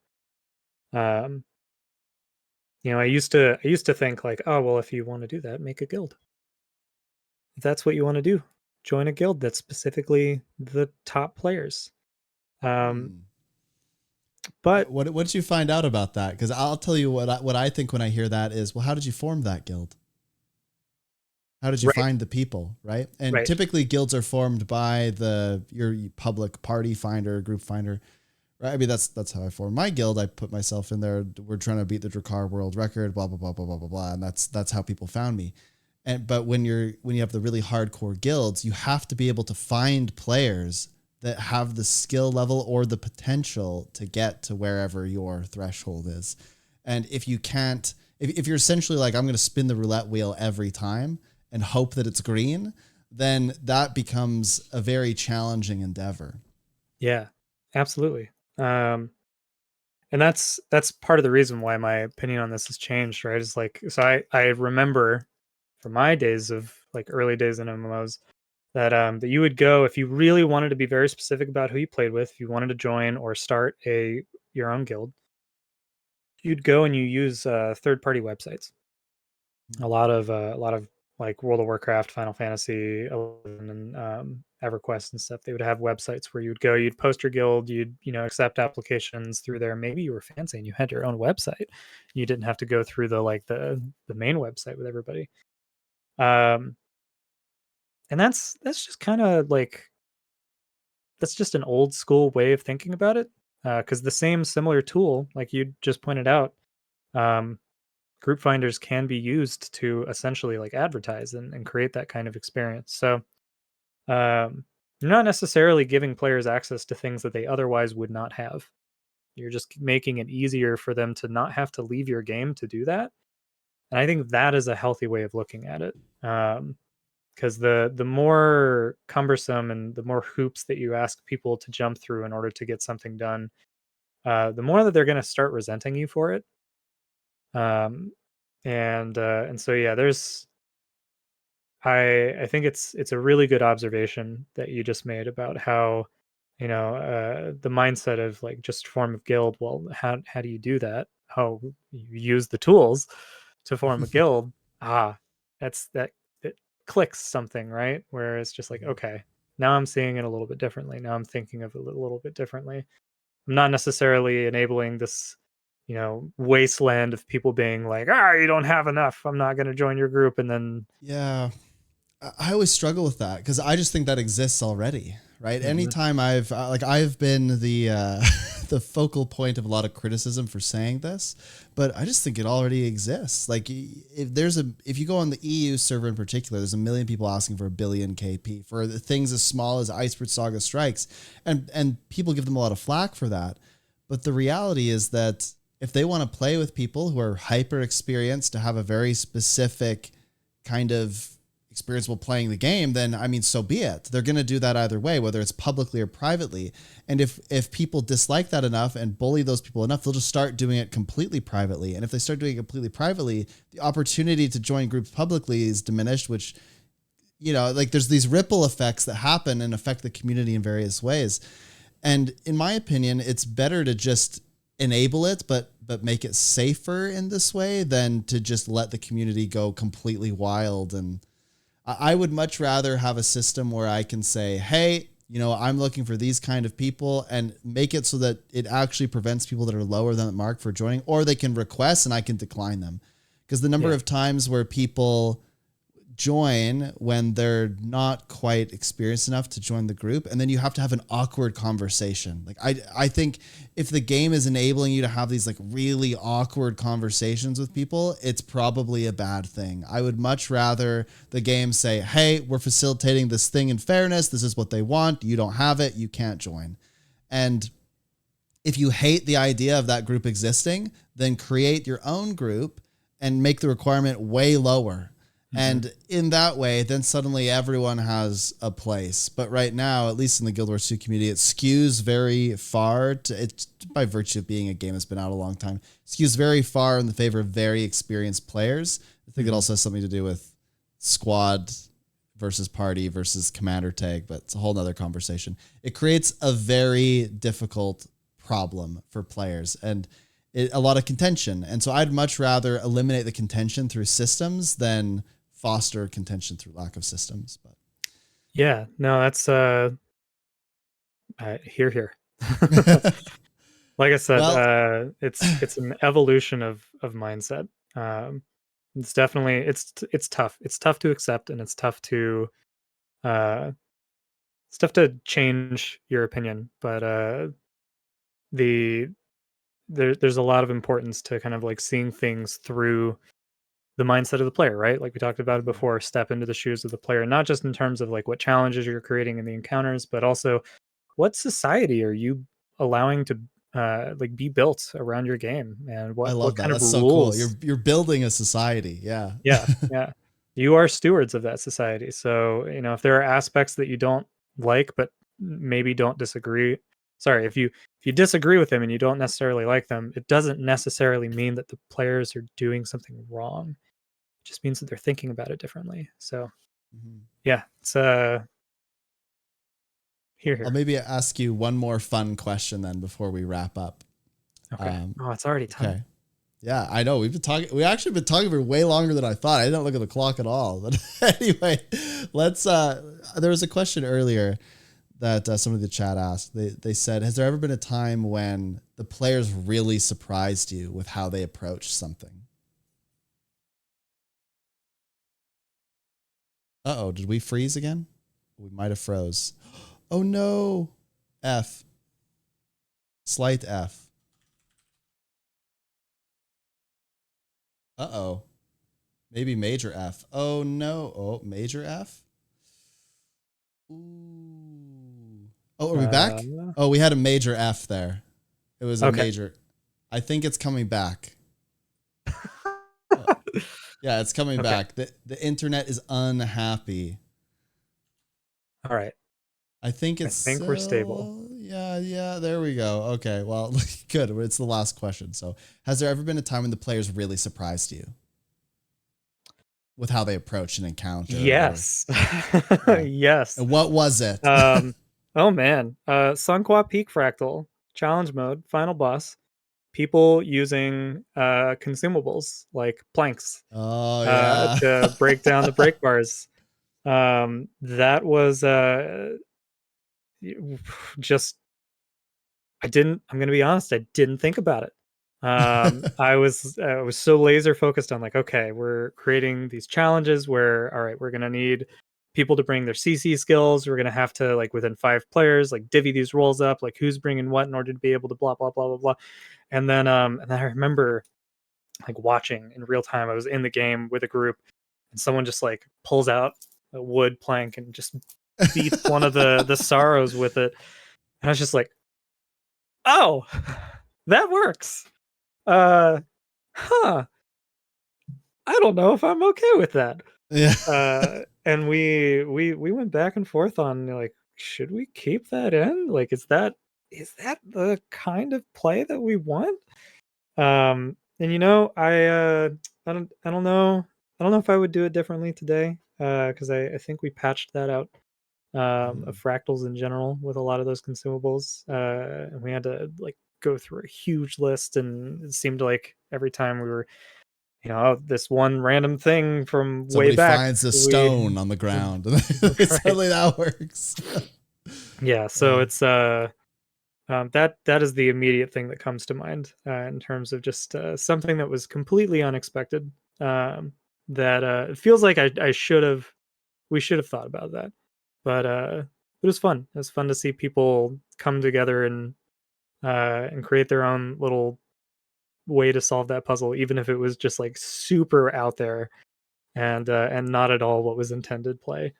um, I used to think like, oh well, if you want to do that, make a guild. If that's what you want to do, join a guild that's specifically the top players. um, but What did you find out about that? Because I'll tell you what I think when I hear that is, well, how did you form that guild? How did you right, find the people, right? And right. typically guilds are formed by your public party finder, group finder, right? I mean, that's how I formed my guild. I put myself in there. We're trying to beat the Drakkar world record, blah blah blah blah blah blah blah, and that's how people found me. But when you have the really hardcore guilds, you have to be able to find players that have the skill level or the potential to get to wherever your threshold is. And if you can't, if you're essentially like, I'm going to spin the roulette wheel every time and hope that it's green, then that becomes a very challenging endeavor. Yeah, absolutely. And that's part of the reason why my opinion on this has changed, right? Is like, so I remember from my days of like early days in MMOs that that you would go, if you really wanted to be very specific about who you played with, if you wanted to join or start your own guild, you'd go and you use third-party websites. A lot of like World of Warcraft, Final Fantasy 11, and EverQuest and stuff. They would have websites where you'd go, you'd post your guild, you'd accept applications through there. Maybe you were fancy and you had your own website. You didn't have to go through the main website with everybody. Um, and that's just kind of like, that's just an old school way of thinking about it. Because the same similar tool, like you just pointed out, um, group finders can be used to essentially like advertise and create that kind of experience. So you're not necessarily giving players access to things that they otherwise would not have. You're just making it easier for them to not have to leave your game to do that. And I think that is a healthy way of looking at it. Because the more cumbersome and the more hoops that you ask people to jump through in order to get something done, the more that they're going to start resenting you for it. Um, and so yeah, I think it's a really good observation that you just made about how, the mindset of like just form of guild. Well, how do you do that? How you use the tools to form a guild? Ah, that it clicks something, right? Where it's just like, okay, now I'm seeing it a little bit differently. Now I'm thinking of it a little bit differently. I'm not necessarily enabling this, wasteland of people being like, you don't have enough, I'm not going to join your group. And then, Yeah. I always struggle with that because I just think that exists already, right? Mhm. Anytime I've been the the focal point of a lot of criticism for saying this, but I just think it already exists. Like if you go on the EU server in particular, there's 1 million people asking for 1 billion KP for the things as small as Icebird Saga Strikes, and people give them a lot of flack for that. But the reality is that if they want to play with people who are hyper experienced to have a very specific kind of experience while playing the game, then I mean, so be it. They're going to do that either way, whether it's publicly or privately. And if people dislike that enough and bully those people enough, they'll just start doing it completely privately. And if they start doing it completely privately, the opportunity to join groups publicly is diminished, which, like there's these ripple effects that happen and affect the community in various ways. And in my opinion, it's better to just enable it, but make it safer in this way than to just let the community go completely wild. And I would much rather have a system where I can say, hey, I'm looking for these kind of people, and make it so that it actually prevents people that are lower than the mark for joining, or they can request and I can decline them. Because the number of times where people join when they're not quite experienced enough to join the group, and then you have to have an awkward conversation. Like I think if the game is enabling you to have these like really awkward conversations with people, it's probably a bad thing. I would much rather the game say, hey, we're facilitating this thing in fairness, this is what they want, you don't have it, you can't join. And if you hate the idea of that group existing, then create your own group and make the requirement way lower. And in that way, then suddenly everyone has a place. But right now, at least in the Guild Wars 2 community, it skews very far it by virtue of being a game that's been out a long time, skews very far in the favor of very experienced players. I think it also has something to do with squad versus party versus commander tag, but it's a whole nother conversation. It creates a very difficult problem for players and a lot of contention. And so I'd much rather eliminate the contention through systems than foster contention through lack of systems. But yeah, no, that's here. Like I said, well, it's an evolution of mindset. It's definitely it's tough. It's tough to accept, and it's tough to change your opinion. But there's a lot of importance to kind of like seeing things through the mindset of the player, right? Like we talked about it before, step into the shoes of the player, not just in terms of like what challenges you're creating in the encounters, but also what society are you allowing to like be built around your game, and what kind of rules. So cool. You're building a society. Yeah. Yeah. You are stewards of that society. So, you know, if there are aspects that you don't like, but maybe don't disagree. Sorry, if you disagree with them and you don't necessarily like them, it doesn't necessarily mean that the players are doing something wrong. It just means that they're thinking about it differently. So yeah, it's here. I'll maybe ask you one more fun question then before we wrap up. Okay. It's already time. Okay. Yeah, I know. We actually been talking for way longer than I thought. I didn't look at the clock at all. But anyway, let's there was a question earlier that somebody in the chat asked. They said, has there ever been a time when the players really surprised you with how they approached something? Uh-oh, did we freeze again? We might have froze. Oh no. F. Slight F. Uh-oh. Maybe major F. Oh no. Oh, major F? Ooh. Oh, are we back? Oh, we had a major F there. It was a major. I think it's coming back. Yeah, it's coming back. The internet is unhappy. All right. I think we're stable. Yeah, there we go. Okay, well, good. It's the last question. So, has there ever been a time when the players really surprised you with how they approach an encounter? Yes. Yes. And what was it? Oh man. Sunqua Peak Fractal, challenge mode, final boss. People using consumables like planks to break down the break bars. That was just I'm gonna be honest, I didn't think about it. I was so laser focused on like, okay, we're creating these challenges where, all right, we're gonna need people to bring their CC skills. We're gonna have to, like, within 5 players, like divvy these roles up, like who's bringing what in order to be able to blah blah blah blah blah. And then I remember like watching in real time. I was in the game with a group, and someone just like pulls out a wood plank and just beats one of the sorrows with it. And I was just like, oh, that works. I don't know if I'm okay with that. Yeah. And we went back and forth on like, should we keep that in? Like, is that the kind of play that we want? And you know, I don't know if I would do it differently today, because I think we patched that out of fractals in general with a lot of those consumables, and we had to like go through a huge list, and it seemed like every time we were, you know, this one random thing from somebody way back finds a stone on the ground and suddenly that works. Yeah, so it's that is the immediate thing that comes to mind in terms of just something that was completely unexpected, that it feels like we should have thought about that. But it was fun. It was fun to see people come together and create their own little way to solve that puzzle, even if it was just like super out there and not at all what was intended play.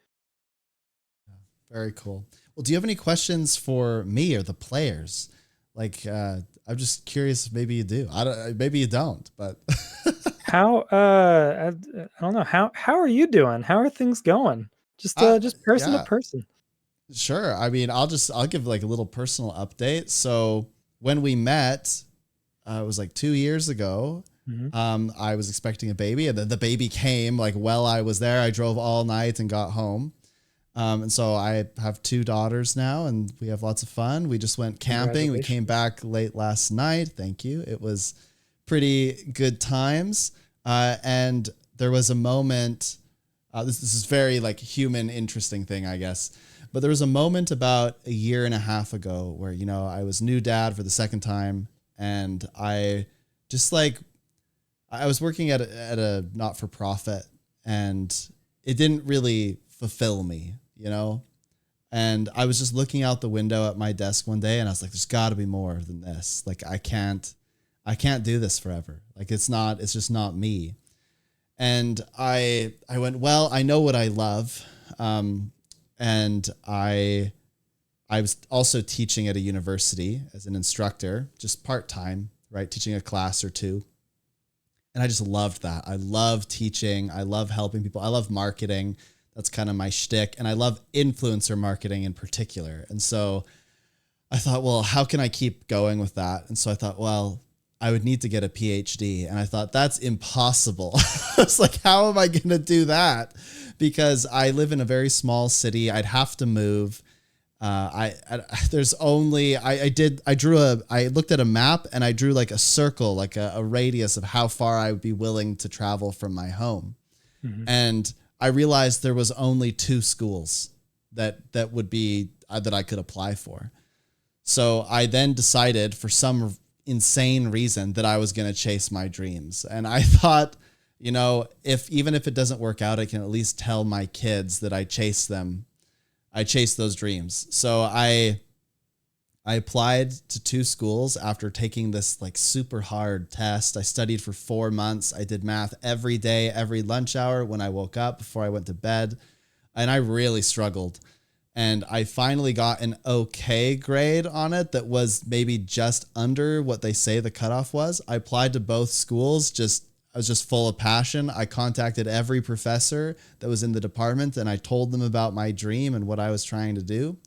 Very cool. Well, do you have any questions for me or the players? Like, I'm just curious. Maybe you do. Maybe you don't. But How I don't know, how are you doing? How are things going? Just person to Yeah, person. sure. I mean, I'll give like a little personal update. So when we met, it was like 2 years ago. I was expecting a baby, and then the baby came like while I was there. I drove all night and got home. And so I have 2 daughters now, and we have lots of fun. We just went camping. We came back late last night. Thank you. It was pretty good times. And there was a moment, this is very like human interesting thing, I guess. But there was a moment about a year and a half ago where, you know, I was new dad for the second time, and I just like, I was working at a not-for-profit, and it didn't really fulfill me, you know? And I was just looking out the window at my desk one day, and I was like, there's got to be more than this. Like, I can't do this forever. Like, it's just not me. And I went, well, I know what I love. And I was also teaching at a university as an instructor, just part-time, right? Teaching a class or two. And I just loved that. I love teaching. I love helping people. I love marketing. That's kind of my shtick. And I love influencer marketing in particular. And so I thought, well, how can I keep going with that? And so I thought, well, I would need to get a PhD. And I thought, that's impossible. I was like, how am I going to do that? Because I live in a very small city. I'd have to move. I looked at a map, and I drew like a circle, like a radius of how far I would be willing to travel from my home. And I realized there was only 2 schools that would be, that I could apply for. So I then decided, for some insane reason, that I was going to chase my dreams. And I thought, you know, even if it doesn't work out, I can at least tell my kids that I chased them. I chased those dreams. So I applied to 2 schools after taking this like super hard test. I studied for 4 months. I did math every day, every lunch hour, when I woke up, before I went to bed. And I really struggled. And I finally got an okay grade on it that was maybe just under what they say the cutoff was. I applied to both schools. I was just full of passion. I contacted every professor that was in the department, and I told them about my dream and what I was trying to do.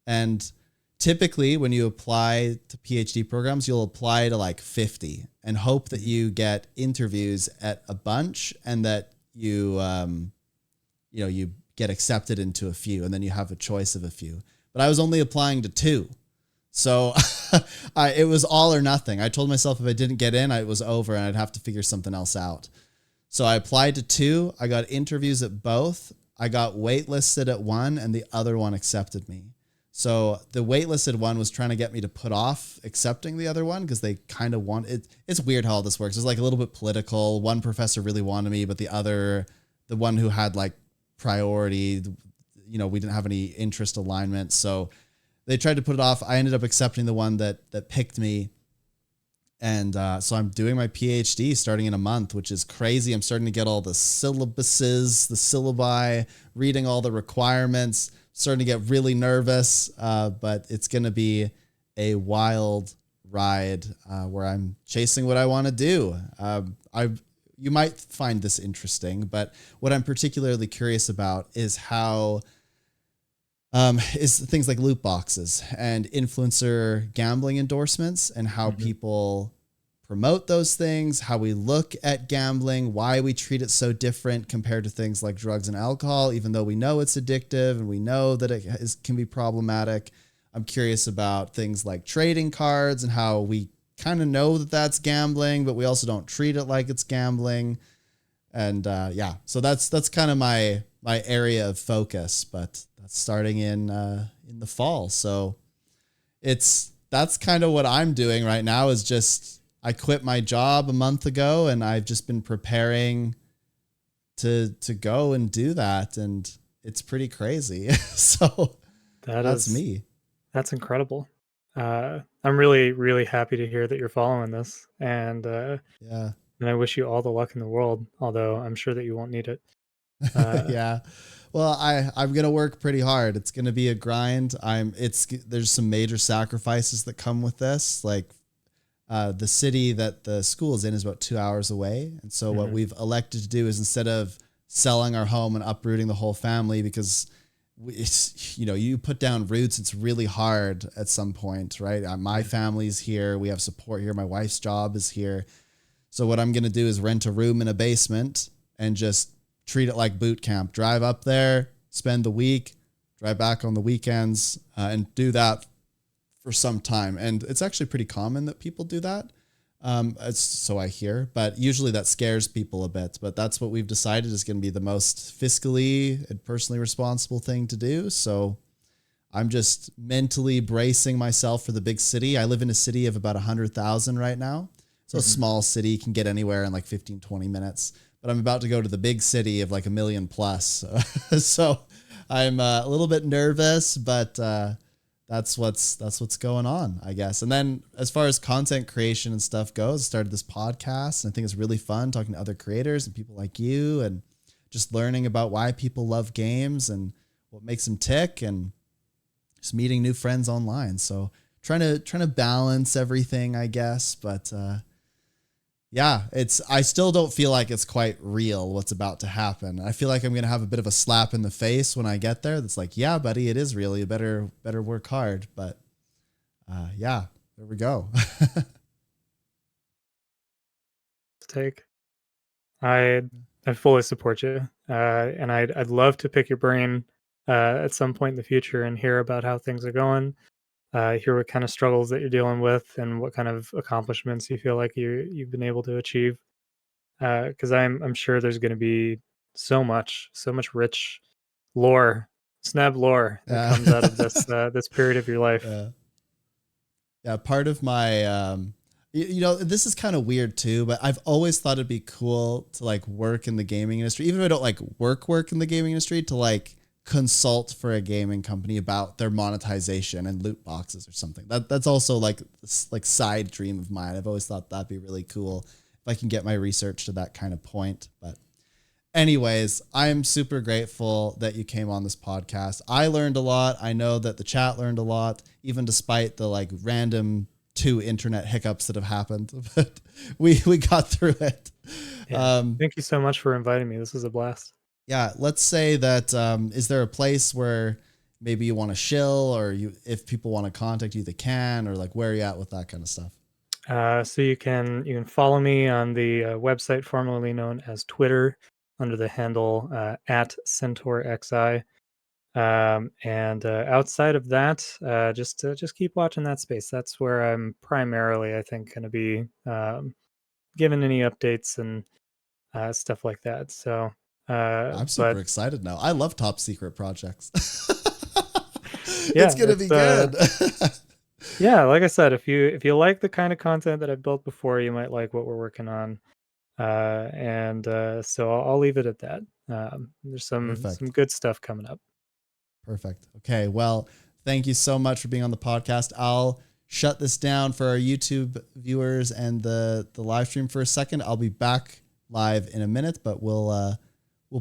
And typically when you apply to PhD programs, you'll apply to like 50 and hope that you get interviews at a bunch, and that you get accepted into a few, and then you have a choice of a few. But I was only applying to 2. So it was all or nothing. I told myself if I didn't get in, it was over, and I'd have to figure something else out. So I applied to 2. I got interviews at both. I got waitlisted at one, and the other one accepted me. So the waitlisted one was trying to get me to put off accepting the other one, because they kind of want it. It's weird how all this works. It's like a little bit political. One professor really wanted me, but the one who had like priority, you know, we didn't have any interest alignment. So they tried to put it off. I ended up accepting the one that picked me. And so I'm doing my PhD starting in a month, which is crazy. I'm starting to get all the syllabuses, the syllabi, reading all the requirements, starting to get really nervous. But it's going to be a wild ride where I'm chasing what I want to do. You might find this interesting, but what I'm particularly curious about is is things like loot boxes and influencer gambling endorsements, and how people promote those things, how we look at gambling, why we treat it so different compared to things like drugs and alcohol, even though we know it's addictive and we know that it can be problematic. I'm curious about things like trading cards and how we kind of know that that's gambling, but we also don't treat it like it's gambling. And so that's kind of my area of focus, but that's starting in the fall. So that's kind of what I'm doing right now, is just, I quit my job a month ago, and I've just been preparing to go and do that. And it's pretty crazy. So that's me. That's incredible. I'm really, really happy to hear that you're following this. And and I wish you all the luck in the world, although I'm sure that you won't need it. Yeah. Well, I'm going to work pretty hard. It's going to be a grind. There's some major sacrifices that come with this. Like, the city that the school is in is about 2 hours away. And so what we've elected to do is, instead of selling our home and uprooting the whole family, because it's, you know, you put down roots, it's really hard at some point, right? My family's here. We have support here. My wife's job is here. So what I'm going to do is rent a room in a basement and just treat it like boot camp. Drive up there, spend the week, drive back on the weekends, and do that for some time. And it's actually pretty common that people do that. So I hear, but usually that scares people a bit. But that's what we've decided is going to be the most fiscally and personally responsible thing to do. So I'm just mentally bracing myself for the big city. I live in a city of about 100,000 right now. So a small city can get anywhere in like 15, 20 minutes. But I'm about to go to the big city of like 1 million plus. So I'm a little bit nervous, but that's what's going on, I guess. And then as far as content creation and stuff goes, I started this podcast, and I think it's really fun talking to other creators and people like you, and just learning about why people love games and what makes them tick, and just meeting new friends online. So trying to balance everything, I guess. But yeah, I still don't feel like it's quite real what's about to happen. I feel like I'm going to have a bit of a slap in the face when I get there. That's like, yeah, buddy, it is real. You better work hard. But yeah, there we go. I fully support you. And I'd love to pick your brain at some point in the future and hear about how things are going. Hear what kind of struggles that you're dealing with and what kind of accomplishments you feel like you've been able to achieve. Because I'm sure there's going to be so much rich lore, snap lore that comes out of this period of your life. Yeah, part of my you know, this is kind of weird too, but I've always thought it'd be cool to like work in the gaming industry, even if I don't like work in the gaming industry, to like consult for a gaming company about their monetization and loot boxes or something. That's also like side dream of mine. I've always thought that'd be really cool if I can get my research to that kind of point. But anyways, I'm super grateful that you came on this podcast. I learned a lot. I know that the chat learned a lot, even despite the like random 2 internet hiccups that have happened, but we got through it. Yeah. Thank you so much for inviting me. This was a blast. Yeah, let's say that, is there a place where maybe you want to shill, or if people want to contact you, they can, or like where are you at with that kind of stuff? So you can follow me on the website formerly known as Twitter under the handle at CentaurXI. And outside of that, just keep watching that space. That's where I'm primarily, I think, going to be giving any updates and stuff like that. So I'm super excited now. I love top secret projects. Yeah, it's gonna be good. Yeah, like I said, if you like the kind of content that I've built before, you might like what we're working on. And so I'll leave it at that. There's some good stuff coming up. Perfect. Okay. Well, thank you so much for being on the podcast. I'll shut this down for our YouTube viewers and the live stream for a second. I'll be back live in a minute, but we'll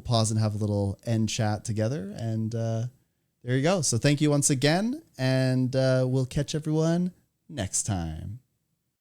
pause and have a little end chat together. And there you go. So thank you once again, and we'll catch everyone next time.